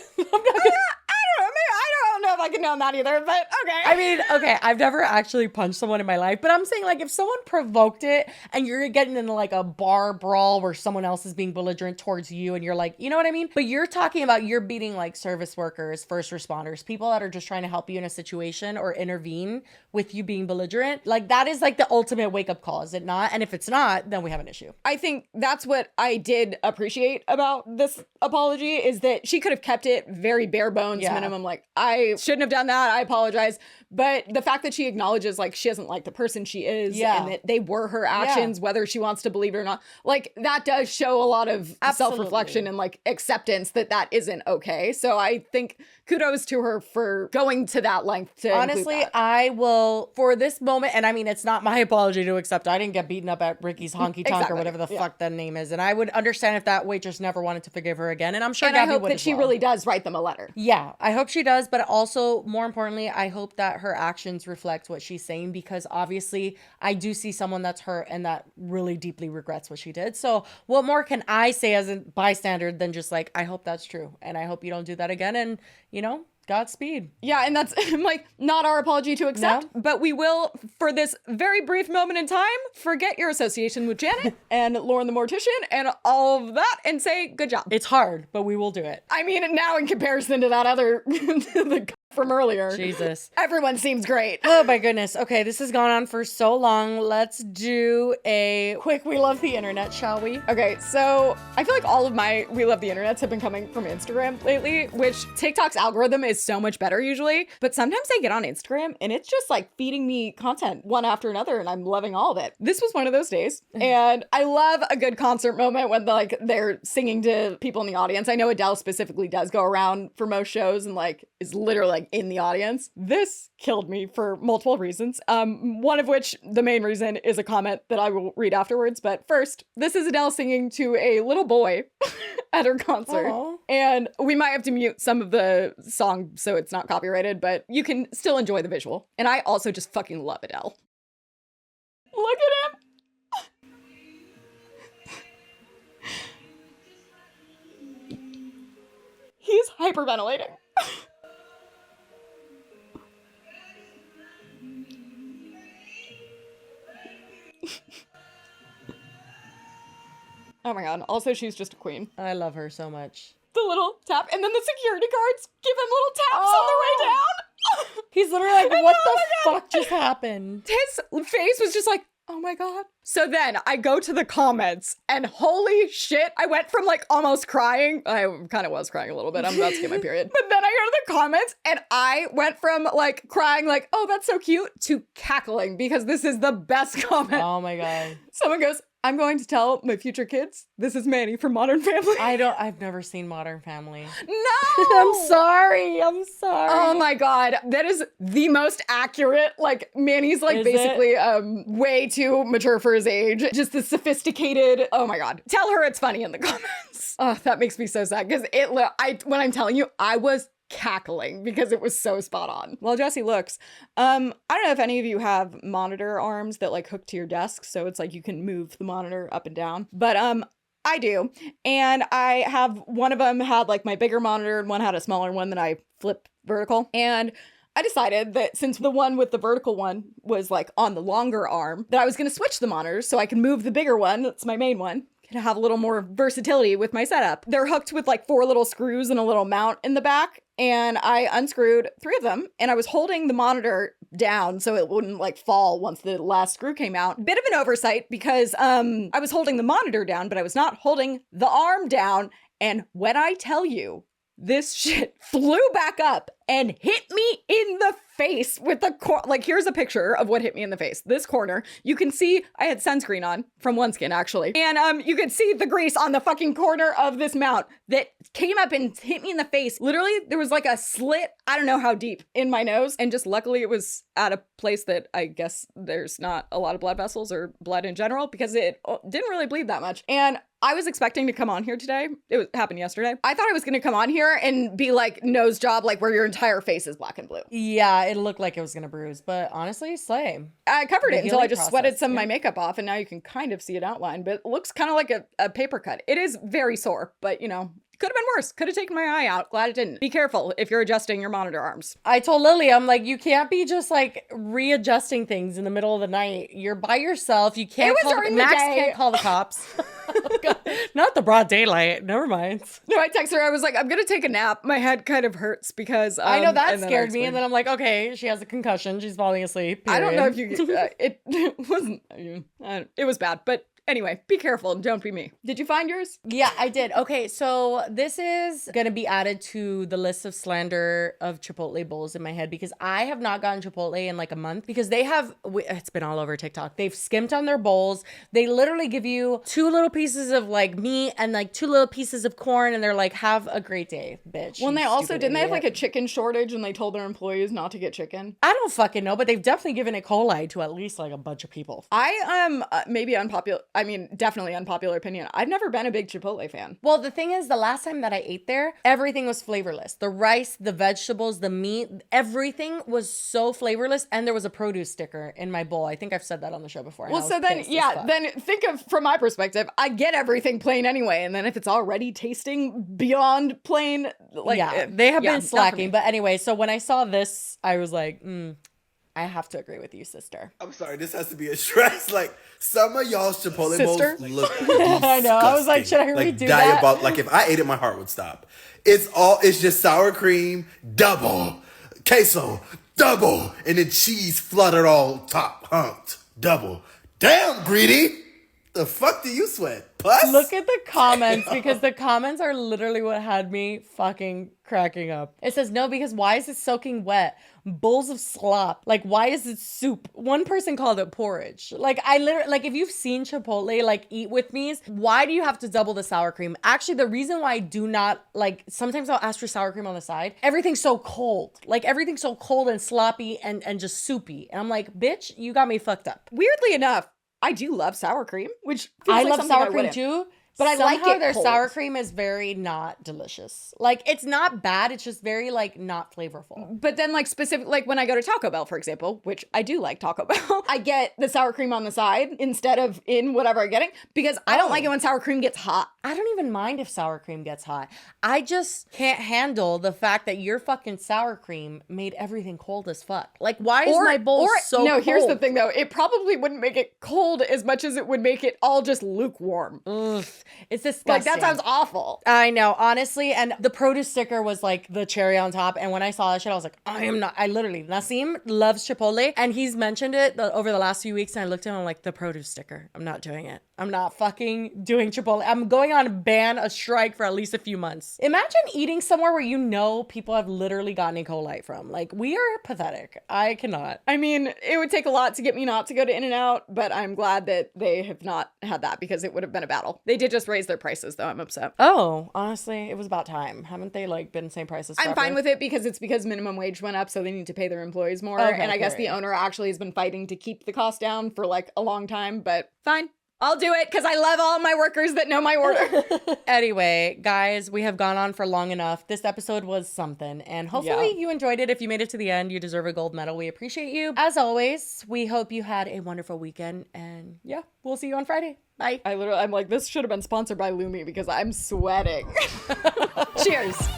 I don't know if I can know that either, but okay. I mean, okay, I've never actually punched someone in my life, but I'm saying, like, if someone provoked it and you're getting into like a bar brawl where someone else is being belligerent towards you and you're like, you know what I mean? But you're talking about you're beating like service workers, first responders, people that are just trying to help you in a situation or intervene with you being belligerent. Like, that is like the ultimate wake up call, is it not? And if it's not, then we have an issue. I think that's what I did appreciate about this apology, is that she could have kept it very bare bones minimum. Like, I shouldn't have done that. I apologize. But the fact that she acknowledges, like, she doesn't like the person she is and that they were her actions, whether she wants to believe it or not, like, that does show a lot of self-reflection and like acceptance that isn't okay. So I think kudos to her for going to that length to honestly, I will, for this moment, and I mean, it's not my apology to accept. I didn't get beaten up at Ricky's Honky Tonk or whatever the fuck that name is. And I would understand if that waitress never wanted to forgive her again. And I'm sure Gabbie I hope that she really does write them a letter. Yeah, I hope she does. But also, more importantly, I hope that her actions reflect what she's saying, because obviously I do see someone that's hurt and that really deeply regrets what she did. So what more can I say as a bystander than just like, I hope that's true. And I hope you don't do that again. And, you know, Godspeed. Yeah, and that's like not our apology to accept, but we will, for this very brief moment in time, forget your association with Janet and Lauren the Mortician and all of that and say good job. It's hard, but we will do it. I mean, now in comparison to that other the from earlier. Jesus. Everyone seems great. Oh my goodness. Okay, this has gone on for so long. Let's do a quick We Love the Internet, shall we? Okay, so I feel like all of my We Love the Internets have been coming from Instagram lately, which TikTok's algorithm is so much better usually. But sometimes I get on Instagram and it's just like feeding me content one after another and I'm loving all of it. This was one of those days. And I love a good concert moment when they're singing to people in the audience. I know Adele specifically does go around for most shows and like is literally like in the audience. This killed me for multiple reasons. One of which, the main reason, is a comment that I will read afterwards. But first, this is Adele singing to a little boy at her concert. Aww. And we might have to mute some of the song so it's not copyrighted, but you can still enjoy the visual. And I also just fucking love Adele. Look at him. He's hyperventilating. Oh my god. Also, she's just a queen. I love her so much. The little tap, and then the security guards give him little taps on the way down. He's literally like, what the fuck just happened? His face was just like, oh my god. So then I go to the comments and holy shit, I went from like almost crying. I kind of was crying a little bit. I'm about to get my period. But then I go to the comments and I went from like crying like, oh, that's so cute, to cackling because this is the best comment. Oh my god. Someone goes, I'm going to tell my future kids, this is Manny from Modern Family. I've never seen Modern Family. No! I'm sorry. Oh my god. That is the most accurate. Like, Manny's like Is basically way too mature for his age. Just the sophisticated, oh my god. Tell her it's funny in the comments. Oh, that makes me so sad. Because when I'm telling you, I was cackling because it was so spot on. While Jesse looks, I don't know if any of you have monitor arms that like hook to your desk, so it's like you can move the monitor up and down. But I do, and I have one of them had like my bigger monitor and one had a smaller one that I flip vertical. And I decided that since the one with the vertical one was like on the longer arm, that I was going to switch the monitors so I can move the bigger one. That's my main one. To have a little more versatility with my setup. They're hooked with like 4 little screws and a little mount in the back. And I unscrewed 3 of them and I was holding the monitor down so it wouldn't like fall once the last screw came out. Bit of an oversight because I was holding the monitor down, but I was not holding the arm down. And when I tell you, this shit flew back up and hit me in the face with the like, here's a picture of what hit me in the face. This corner, you can see I had sunscreen on from OneSkin actually. And you could see the grease on the fucking corner of this mount that came up and hit me in the face. Literally, there was like a slit, I don't know how deep, in my nose. And just luckily it was at a place that I guess there's not a lot of blood vessels or blood in general because it didn't really bleed that much. And I was expecting to come on here today. Happened yesterday. I thought I was going to come on here and be like nose job, like where your entire face is black and blue. Yeah, it looked like it was going to bruise, but honestly, slay. I covered it until I just sweated some of yeah. my makeup off and now you can kind of see it outlined, but it looks kind of like a paper cut. It is very sore, but you know, could have been worse. Could have taken my eye out. Glad it didn't. Be careful if you're adjusting your monitor arms. I told Lily, I'm like, you can't be just like readjusting things in the middle of the night. You're by yourself. You can't call Max can't call the cops. Oh, God. Not the broad daylight. Never mind. No, I texted her. I was like, I'm going to take a nap. My head kind of hurts because I know that scared me. And then I'm like, okay, she has a concussion. She's falling asleep. Period. I don't know if you, it wasn't, it was bad, but anyway, be careful and don't be me. Did you find yours? Yeah, I did. Okay, so this is going to be added to the list of slander of Chipotle bowls in my head because I have not gotten Chipotle in like a month because they have, it's been all over TikTok. They've skimped on their bowls. They literally give you 2 little pieces of like meat and like 2 little pieces of corn and they're like, have a great day, bitch. Well, and they also, didn't they have like a chicken shortage and they told their employees not to get chicken? I don't fucking know, but they've definitely given E. coli to at least like a bunch of people. Definitely unpopular opinion. I've never been a big Chipotle fan. Well, the thing is, the last time that I ate there, everything was flavorless. The rice, the vegetables, the meat, everything was so flavorless. And there was a produce sticker in my bowl. I think I've said that on the show before. Well, so then, yeah, then think of, from my perspective, I get everything plain anyway. And then if it's already tasting beyond plain, like, yeah, they have been slacking. But anyway, so when I saw this, I was like, I have to agree with you, sister. I'm sorry, this has to be a stress. Like, some of y'all's Chipotle sister? bowls look disgusting. I know. I was like, should I redo that? Like, if I ate it, my heart would stop. It's just sour cream, double, queso, double, and then cheese fluttered all top, humped, double. Damn, greedy. The fuck do you sweat? Puss? Look at the comments, because the comments are literally what had me fucking cracking up. It says, no, because why is it soaking wet? Bowls of slop. Like, why is it soup? One person called it porridge. Like, I literally, like, if you've seen Chipotle, like, eat with me's, why do you have to double the sour cream? Actually, the reason why I do not, like, sometimes I'll ask for sour cream on the side. Everything's so cold. Like, everything's so cold and sloppy and just soupy. And I'm like, bitch, you got me fucked up. Weirdly enough, I do love sour cream, which I love sour cream too. But I like it their cold. sour cream is very not delicious. Like, it's not bad. It's just very, like, not flavorful. But then, like, specific, like when I go to Taco Bell, for example, which I do like Taco Bell, I get the sour cream on the side instead of in whatever I'm getting, because I don't like it when sour cream gets hot. I don't even mind if sour cream gets hot. I just can't handle the fact that your fucking sour cream made everything cold as fuck. Like, why is my bowl so no, cold? here's the thing, though. It probably wouldn't make it cold as much as it would make it all just lukewarm. Ugh. It's disgusting. Like, that sounds awful. I know, honestly. And the produce sticker was like the cherry on top. And when I saw that shit, I was like, I literally, Nasim loves Chipotle. And he's mentioned it over the last few weeks. And I looked at him, I'm like, the produce sticker. I'm not doing it. I'm not fucking doing Chipotle. I'm going on a strike for at least a few months. Imagine eating somewhere where you know people have literally gotten E. coli from. Like, we are pathetic. I cannot. I mean, it would take a lot to get me not to go to In-N-Out, but I'm glad that they have not had that, because it would have been a battle. They did just raise their prices, though. I'm upset. Oh, honestly, it was about time. Haven't they, like, been the same prices forever? I'm fine with it because it's because minimum wage went up, so they need to pay their employees more. Okay, and I guess the owner actually has been fighting to keep the cost down for, like, a long time, but fine. I'll do it because I love all my workers that know my order. Anyway, guys, we have gone on for long enough. This episode was something, and hopefully you enjoyed it. If you made it to the end, you deserve a gold medal. We appreciate you. As always, we hope you had a wonderful weekend, and yeah, we'll see you on Friday. Bye. I'm like, this should have been sponsored by Lumi because I'm sweating. Cheers.